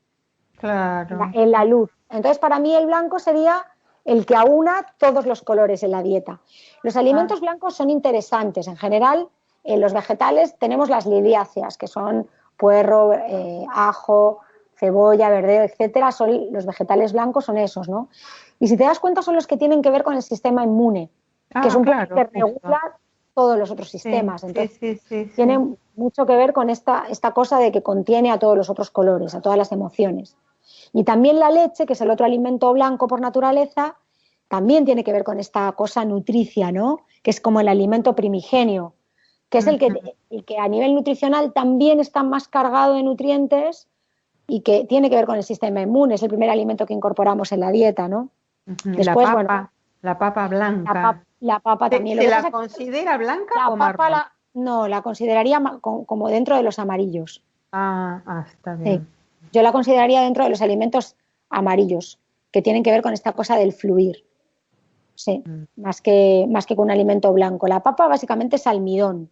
Claro. En la luz. Entonces, para mí el blanco sería el que aúna todos los colores en la dieta. Los alimentos blancos son interesantes. En general, en los vegetales tenemos las liliáceas, que son puerro, ajo, cebolla, verdeo, etcétera. Los vegetales blancos son esos, ¿no? Y si te das cuenta, son los que tienen que ver con el sistema inmune, que es un poco que regula todos los otros sistemas. Entonces, tiene mucho que ver con esta cosa de que contiene a todos los otros colores, a todas las emociones. Y también la leche, que es el otro alimento blanco por naturaleza, también tiene que ver con esta cosa nutricia, ¿no? Que es como el alimento primigenio, que es el que a nivel nutricional también está más cargado de nutrientes y que tiene que ver con el sistema inmune. Es el primer alimento que incorporamos en la dieta, ¿no? Después, la papa blanca. La papa también. ¿Se la considera blanca o marrón? No, la consideraría como dentro de los amarillos. Está bien. Sí. Yo la consideraría dentro de los alimentos amarillos, que tienen que ver con esta cosa del fluir. Sí, más que con un alimento blanco. La papa básicamente es almidón,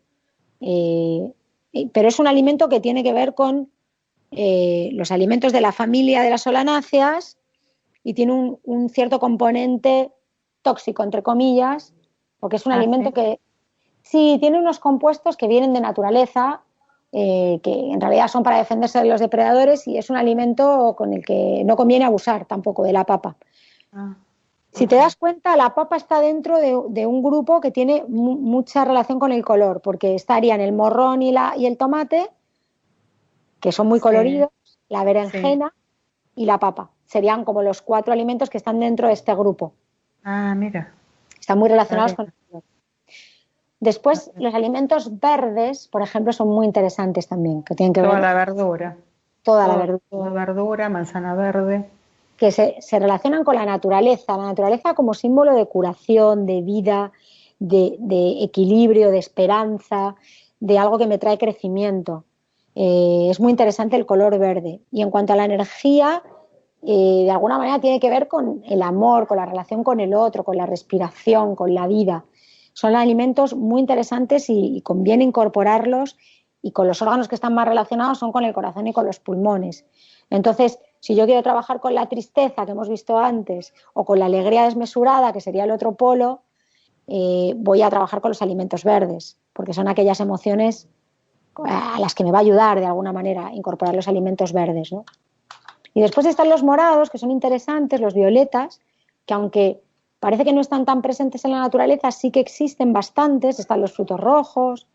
pero es un alimento que tiene que ver con los alimentos de la familia de las solanáceas y tiene un cierto componente tóxico, entre comillas, porque es un alimento que sí tiene unos compuestos que vienen de naturaleza, que en realidad son para defenderse de los depredadores, y es un alimento con el que no conviene abusar tampoco de la papa. Si te das cuenta, la papa está dentro de un grupo que tiene mucha relación con el color, porque estarían el morrón y el tomate, que son muy coloridos, la berenjena y la papa. Serían como los 4 alimentos que están dentro de este grupo. Mira. Están muy relacionados con el color. Después, los alimentos verdes, por ejemplo, son muy interesantes también, que tienen que ver... Toda la verdura. Toda la verdura. Toda verdura, manzana verde. Que se relacionan con la naturaleza como símbolo de curación, de vida, de equilibrio, de esperanza, de algo que me trae crecimiento. Es muy interesante el color verde. Y en cuanto a la energía, de alguna manera tiene que ver con el amor, con la relación con el otro, con la respiración, con la vida. Son alimentos muy interesantes y conviene incorporarlos, y con los órganos que están más relacionados son con el corazón y con los pulmones. Entonces, si yo quiero trabajar con la tristeza que hemos visto antes o con la alegría desmesurada, que sería el otro polo, voy a trabajar con los alimentos verdes, porque son aquellas emociones a las que me va a ayudar de alguna manera incorporar los alimentos verdes, ¿no? Y después están los morados, que son interesantes, los violetas, que aunque parece que no están tan presentes en la naturaleza, sí que existen bastantes. Están los frutos rojos,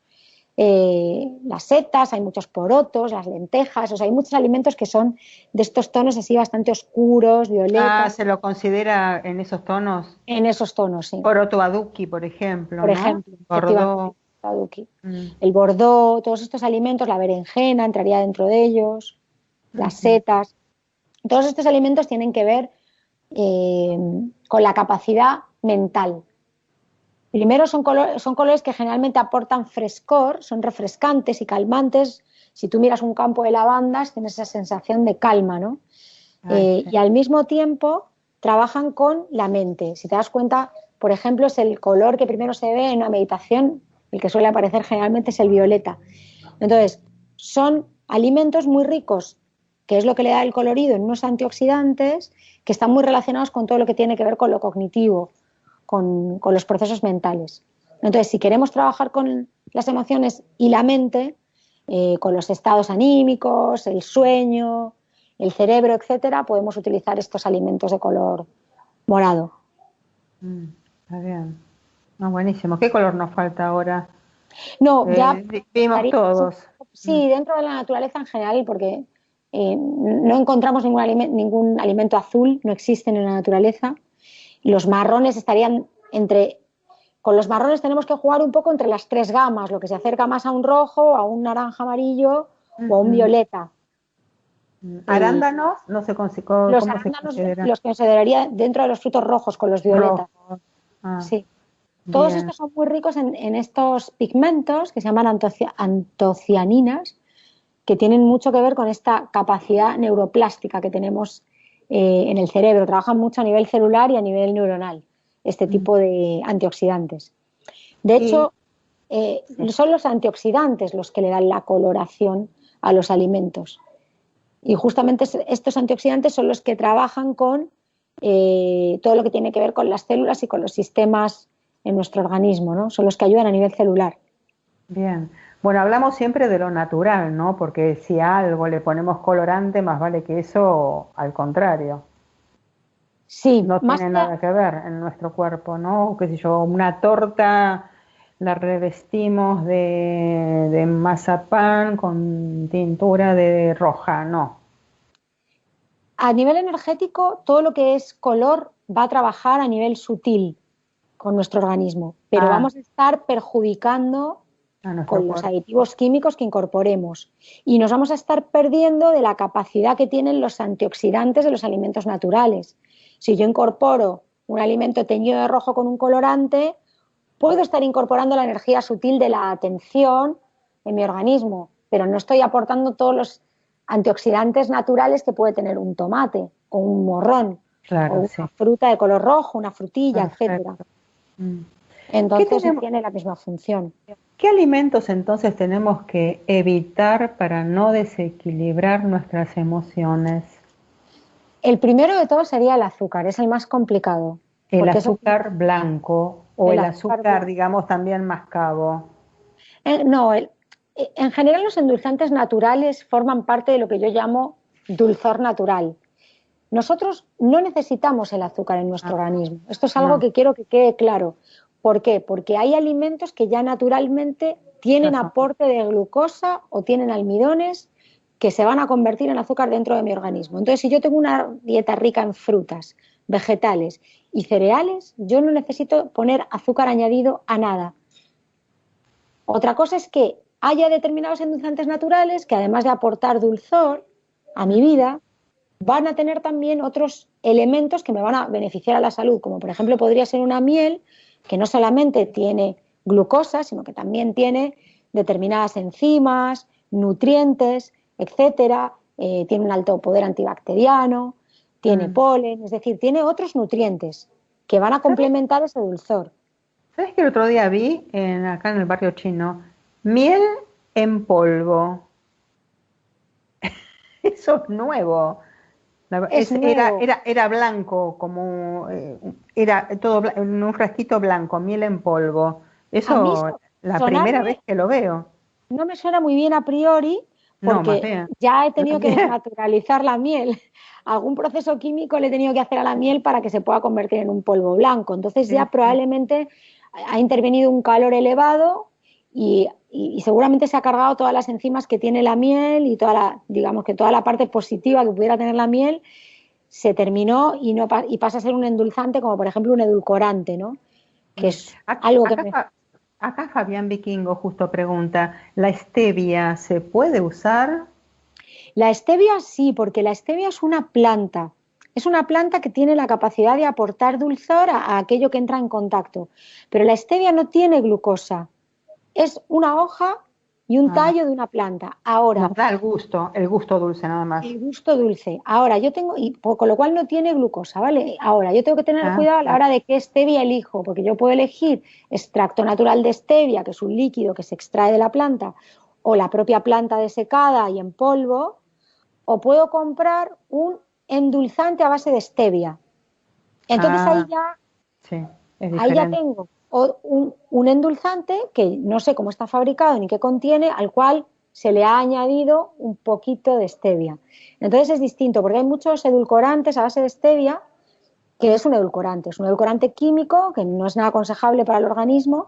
las setas, hay muchos porotos, las lentejas, o sea, hay muchos alimentos que son de estos tonos así bastante oscuros, violetas. ¿Se lo considera en esos tonos? En esos tonos, sí. Poroto aduki, por ejemplo. Por ejemplo, Bordeaux. El bordó, todos estos alimentos, la berenjena entraría dentro de ellos, las setas. Todos estos alimentos tienen que ver con la capacidad mental. Primero son colores que generalmente aportan frescor, son refrescantes y calmantes. Si tú miras un campo de lavandas, tienes esa sensación de calma, ¿no? Y al mismo tiempo trabajan con la mente. Si te das cuenta, por ejemplo, es el color que primero se ve en una meditación, el que suele aparecer generalmente es el violeta. Entonces, son alimentos muy ricos, que es lo que le da el colorido, en unos antioxidantes que están muy relacionados con todo lo que tiene que ver con lo cognitivo, con los procesos mentales. Entonces, si queremos trabajar con las emociones y la mente, con los estados anímicos, el sueño, el cerebro, etcétera, podemos utilizar estos alimentos de color morado. Está bien. Buenísimo. ¿Qué color nos falta ahora? No, ya vimos todos. Sí, dentro de la naturaleza en general, porque no encontramos ningún alimento azul, no existen en la naturaleza. Los marrones estarían con los marrones tenemos que jugar un poco entre las 3 gamas, lo que se acerca más a un rojo, a un naranja amarillo o a un violeta. Arándanos, no sé Los cómo se arándanos considera. los consideraría dentro de los frutos rojos con los violetas. Rojo. Ah, Sí. Todos bien. estos son muy ricos en estos pigmentos que se llaman antocianinas, que tienen mucho que ver con esta capacidad neuroplástica que tenemos en el cerebro. Trabajan mucho a nivel celular y a nivel neuronal, este tipo de antioxidantes. De hecho, son los antioxidantes los que le dan la coloración a los alimentos. Y justamente estos antioxidantes son los que trabajan con todo lo que tiene que ver con las células y con los sistemas en nuestro organismo, ¿no? Son los que ayudan a nivel celular. Bien. Bueno, hablamos siempre de lo natural, ¿no? Porque si a algo le ponemos colorante, más vale que eso, al contrario, Sí, no más tiene que nada que ver en nuestro cuerpo, ¿no? Qué sé yo, una torta la revestimos de mazapán con tintura de roja, no. a nivel energético, todo lo que es color va a trabajar a nivel sutil con nuestro organismo, pero Ah, vamos a estar perjudicando a nuestro con los cuerpo. aditivos químicos que incorporemos y nos vamos a estar perdiendo de la capacidad que tienen los antioxidantes de los alimentos naturales. Si yo incorporo un alimento teñido de rojo con un colorante, puedo estar incorporando la energía sutil de la atención en mi organismo, pero no estoy aportando todos los antioxidantes naturales que puede tener un tomate o un morrón o Claro, sí. una fruta de color rojo, una frutilla, etcétera. Perfecto. Mm. ¿Qué Entonces tenemos, tiene la misma función. qué alimentos entonces tenemos que evitar para no desequilibrar nuestras emociones? El primero de todos sería el azúcar, es el más complicado, El porque azúcar blanco o el el azúcar azúcar, blanco. digamos, también mascabo. No, en general los endulzantes naturales forman parte de lo que yo llamo dulzor natural. Nosotros no necesitamos el azúcar en nuestro Ah, organismo. Esto es algo no, que quiero que quede claro. ¿Por qué? Porque hay alimentos que ya naturalmente ya tienen son. aporte de glucosa o tienen almidones que se van a convertir en azúcar dentro de mi organismo. Entonces, si yo tengo una dieta rica en frutas, vegetales y cereales, yo no necesito poner azúcar añadido a nada. Otra cosa es que haya determinados endulzantes naturales que además de aportar dulzor a mi vida, van a tener también otros elementos que me van a beneficiar a la salud, como por ejemplo podría ser una miel que no solamente tiene glucosa, sino que también tiene determinadas enzimas, nutrientes, etcétera, tiene un alto poder antibacteriano, tiene Mm. polen, es decir, tiene otros nutrientes que van a ¿Sabes, complementar ese dulzor. sabes que el otro día vi acá en el barrio chino miel en polvo? Eso es nuevo. Es nuevo. Era blanco, como era todo en un frasquito blanco, miel en polvo. A mí Eso, la primera sonarme vez que lo veo. no me suena muy bien a priori No, más porque bien. ya he La tenido que miel. desnaturalizar la miel. Algún proceso químico le he tenido que hacer a la miel para que se pueda convertir en un polvo blanco. Entonces Sí, ya sí. probablemente ha intervenido un calor elevado y seguramente se ha cargado todas las enzimas que tiene la miel y digamos que toda la parte positiva que pudiera tener la miel se terminó y pasa a ser un endulzante como por ejemplo un edulcorante, ¿no? Que Mm. es algo que Acá, acá Fabián Vikingo justo pregunta, ¿la stevia se puede usar? La stevia sí, porque la stevia es una planta. Es una planta que tiene la capacidad de aportar dulzor a aquello que entra en contacto. Pero la stevia no tiene glucosa. Es una hoja y un Ah, tallo de una planta. Ahora, nos da el gusto dulce nada más. el gusto dulce. Ahora, yo tengo, con lo cual no tiene glucosa, ¿vale? Ahora, yo tengo que tener Ah, cuidado a la hora de qué stevia elijo, porque yo puedo elegir extracto natural de stevia, que es un líquido que se extrae de la planta, o la propia planta desecada y en polvo, o puedo comprar un endulzante a base de stevia. Entonces ah, sí, es ahí ya diferente. tengo un endulzante que no sé cómo está fabricado ni qué contiene, al cual se le ha añadido un poquito de stevia. Entonces es distinto, porque hay muchos edulcorantes a base de stevia, que es un edulcorante químico que no es nada aconsejable para el organismo.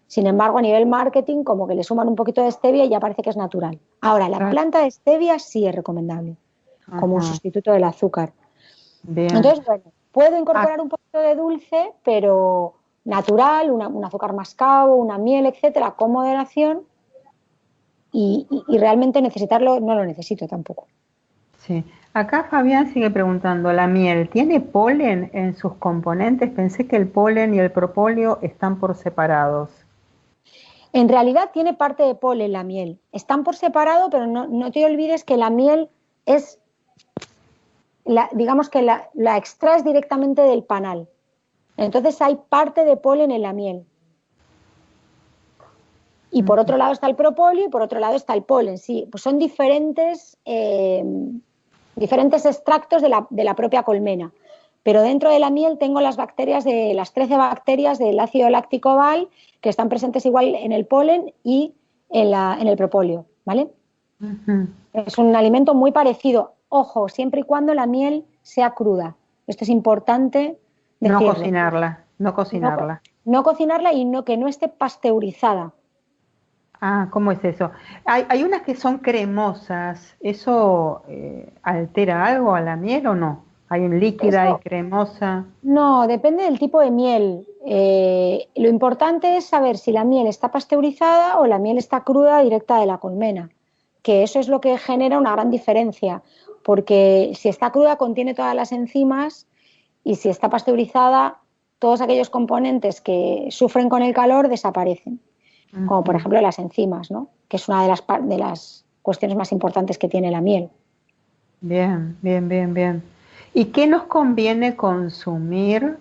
Sin embargo, a nivel marketing, como que le suman un poquito de stevia y ya parece que es natural. Ahora, la Claro. planta de stevia sí es recomendable como un Ajá, sustituto del azúcar. bien. Entonces, bueno, puedo Ah, incorporar un poquito de dulce, pero natural, un azúcar mascabo, una miel, etcétera, con moderación, y realmente necesitarlo no lo necesito tampoco. Sí. Acá Fabián sigue preguntando, ¿la miel tiene polen en sus componentes? Pensé que el polen y el propóleo están por separados. En realidad tiene parte de polen la miel. Están por separado, pero no te olvides que la miel es, digamos que la extraes directamente del panal. Entonces hay parte de polen en la miel. Y por otro lado está el propóleo y por otro lado está el polen. Sí, pues son diferentes extractos de la propia colmena. Pero dentro de la miel tengo las 13 bacterias del ácido láctico oval que están presentes igual en el polen y en el propóleo, ¿vale? Es un alimento muy parecido. Ojo, siempre y cuando la miel sea cruda. Esto es importante decirlo. No cocinarla. No cocinarla y que no esté pasteurizada. Ah, ¿cómo es eso? Hay unas que son cremosas. ¿Eso altera algo a la miel o no? ¿Hay un líquida y cremosa? No, depende del tipo de miel. Lo importante es saber si la miel está pasteurizada o la miel está cruda directa de la colmena, que eso es lo que genera una gran diferencia, porque si está cruda contiene todas las enzimas y si está pasteurizada todos aquellos componentes que sufren con el calor desaparecen, como por ejemplo las enzimas, ¿no? Que es una de las cuestiones más importantes que tiene la miel. Bien. ¿Y qué nos conviene consumir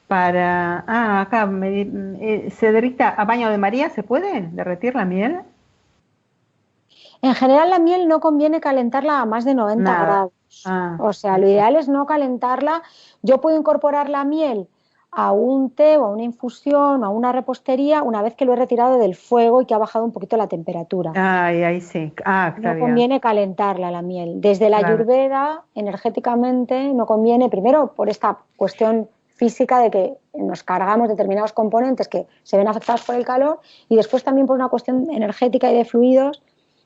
para... acá se derrita a baño de María, ¿se puede derretir la miel? En general la miel no conviene calentarla a más de 90 grados. O sea, lo ideal es no calentarla. Yo puedo incorporar la miel a un té o a una infusión o a una repostería una vez que lo he retirado del fuego y que ha bajado un poquito la temperatura. Ahí sí. Está no conviene calentarla la miel. Desde la Ayurveda, energéticamente, no conviene, primero por esta cuestión física de que nos cargamos determinados componentes que se ven afectados por el calor, y después también por una cuestión energética y de fluidos.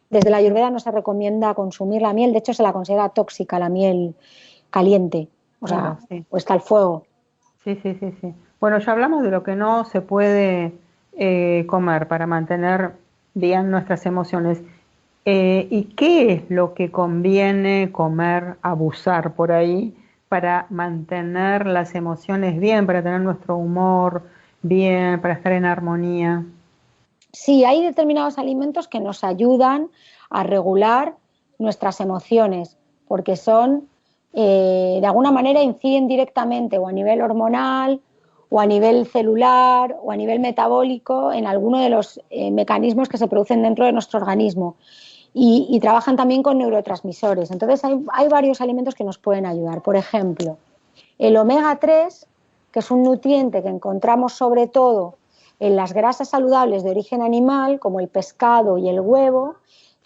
Desde la Ayurveda no se recomienda consumir la miel, de hecho se la considera tóxica la miel caliente, o sea, puesta al fuego. Sí. Bueno, ya hablamos de lo que no se puede comer para mantener bien nuestras emociones. ¿Y qué es lo que conviene comer, abusar por ahí, para mantener las emociones bien, para tener nuestro humor bien, para estar en armonía? Sí, hay determinados alimentos que nos ayudan a regular nuestras emociones, porque son, de alguna manera, inciden directamente o a nivel hormonal, o a nivel celular, o a nivel metabólico, en alguno de los mecanismos que se producen dentro de nuestro organismo. Y trabajan también con neurotransmisores. Entonces hay varios alimentos que nos pueden ayudar. Por ejemplo, el omega 3, que es un nutriente que encontramos sobre todo en las grasas saludables de origen animal, como el pescado y el huevo,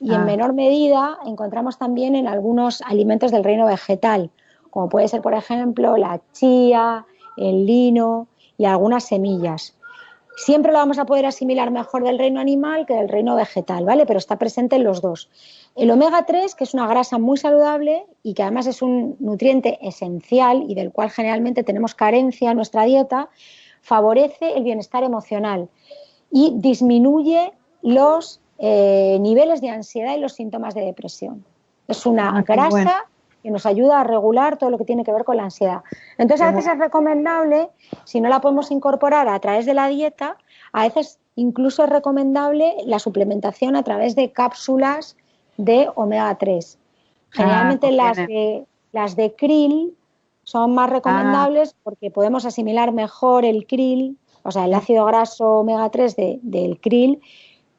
y en menor medida encontramos también en algunos alimentos del reino vegetal, como puede ser, por ejemplo, la chía, el lino y algunas semillas. Siempre lo vamos a poder asimilar mejor del reino animal que del reino vegetal, ¿vale? Pero está presente en los dos. El omega 3, que es una grasa muy saludable y que además es un nutriente esencial y del cual generalmente tenemos carencia en nuestra dieta, favorece el bienestar emocional y disminuye los niveles de ansiedad y los síntomas de depresión. Es una grasa que nos ayuda a regular todo lo que tiene que ver con la ansiedad. Entonces, a veces es recomendable, si no la podemos incorporar a través de la dieta, a veces incluso es recomendable la suplementación a través de cápsulas de omega 3. Generalmente las de krill son más recomendables porque podemos asimilar mejor el krill, o sea, el ácido graso omega 3 del krill,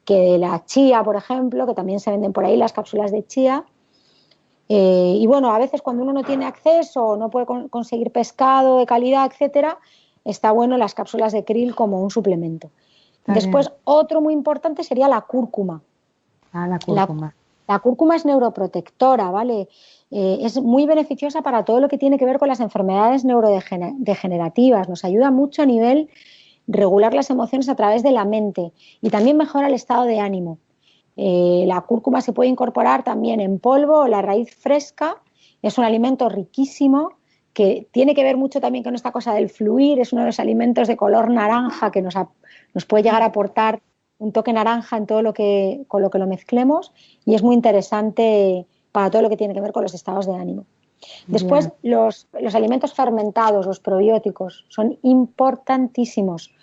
que de la chía, por ejemplo, que también se venden por ahí las cápsulas de chía. Y bueno, a veces cuando uno no tiene acceso o no puede conseguir pescado de calidad, etcétera, está bueno las cápsulas de krill como un suplemento. Después, otro muy importante sería la cúrcuma. La cúrcuma. La cúrcuma es neuroprotectora, ¿vale? Es muy beneficiosa para todo lo que tiene que ver con las enfermedades neurodegenerativas. Nos ayuda mucho a nivel regular las emociones a través de la mente y también mejora el estado de ánimo. La cúrcuma se puede incorporar también en polvo o la raíz fresca. Es un alimento riquísimo que tiene que ver mucho también con esta cosa del fluir. Es uno de los alimentos de color naranja que nos puede llegar a aportar un toque naranja en todo con lo que lo mezclemos, y es muy interesante para todo lo que tiene que ver con los estados de ánimo. Después, los alimentos fermentados, los probióticos, son importantísimos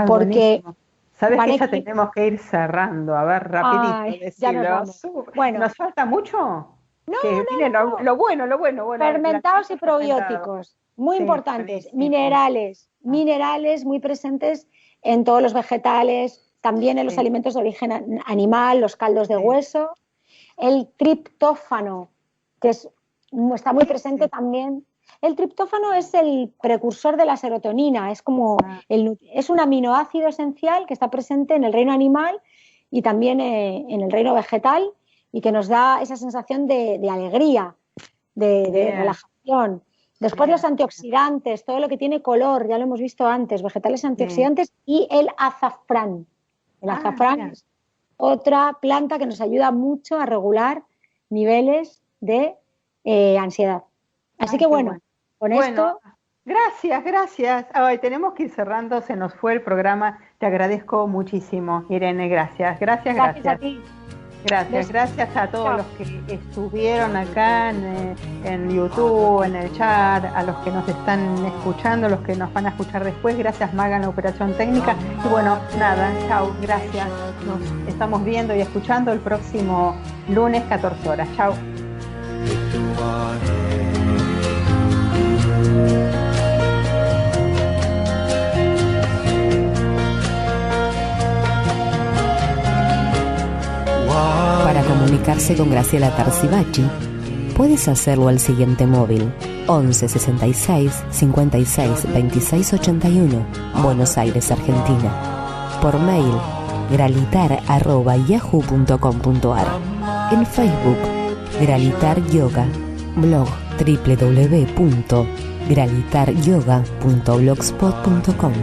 porque... Buenísimo. Sabes que ya tenemos que ir cerrando, a ver, rapidito, Bueno, ¿nos falta mucho? No. Lo bueno. Fermentados y probióticos, muy importantes. Buenísimo. Minerales muy presentes en todos los vegetales, también en los alimentos de origen animal, los caldos de hueso. El triptófano, que está muy presente también. El triptófano es el precursor de la serotonina, es un aminoácido esencial que está presente en el reino animal y también en el reino vegetal, y que nos da esa sensación de alegría, de relajación. Después los antioxidantes, todo lo que tiene color, ya lo hemos visto antes, vegetales antioxidantes, y el azafrán. El azafrán es otra planta que nos ayuda mucho a regular niveles de ansiedad. Así que bueno, con esto... Gracias. Ay, tenemos que ir cerrando, se nos fue el programa. Te agradezco muchísimo, Irene, gracias. Gracias a ti. Gracias a todos los que estuvieron acá en YouTube, en el chat, a los que nos están escuchando, los que nos van a escuchar después. Gracias, Maga, en la operación técnica. Y bueno, nada, chao, gracias. Nos estamos viendo y escuchando el próximo lunes, 14 horas. Chao. Para comunicarse con Graciela Tarzibachi, puedes hacerlo al siguiente móvil: 11 66 56 26 81, Buenos Aires, Argentina. Por mail, gralitar@yahoo.com.ar. En Facebook, Gralitar Yoga. Blog, www.gralitaryoga.blogspot.com.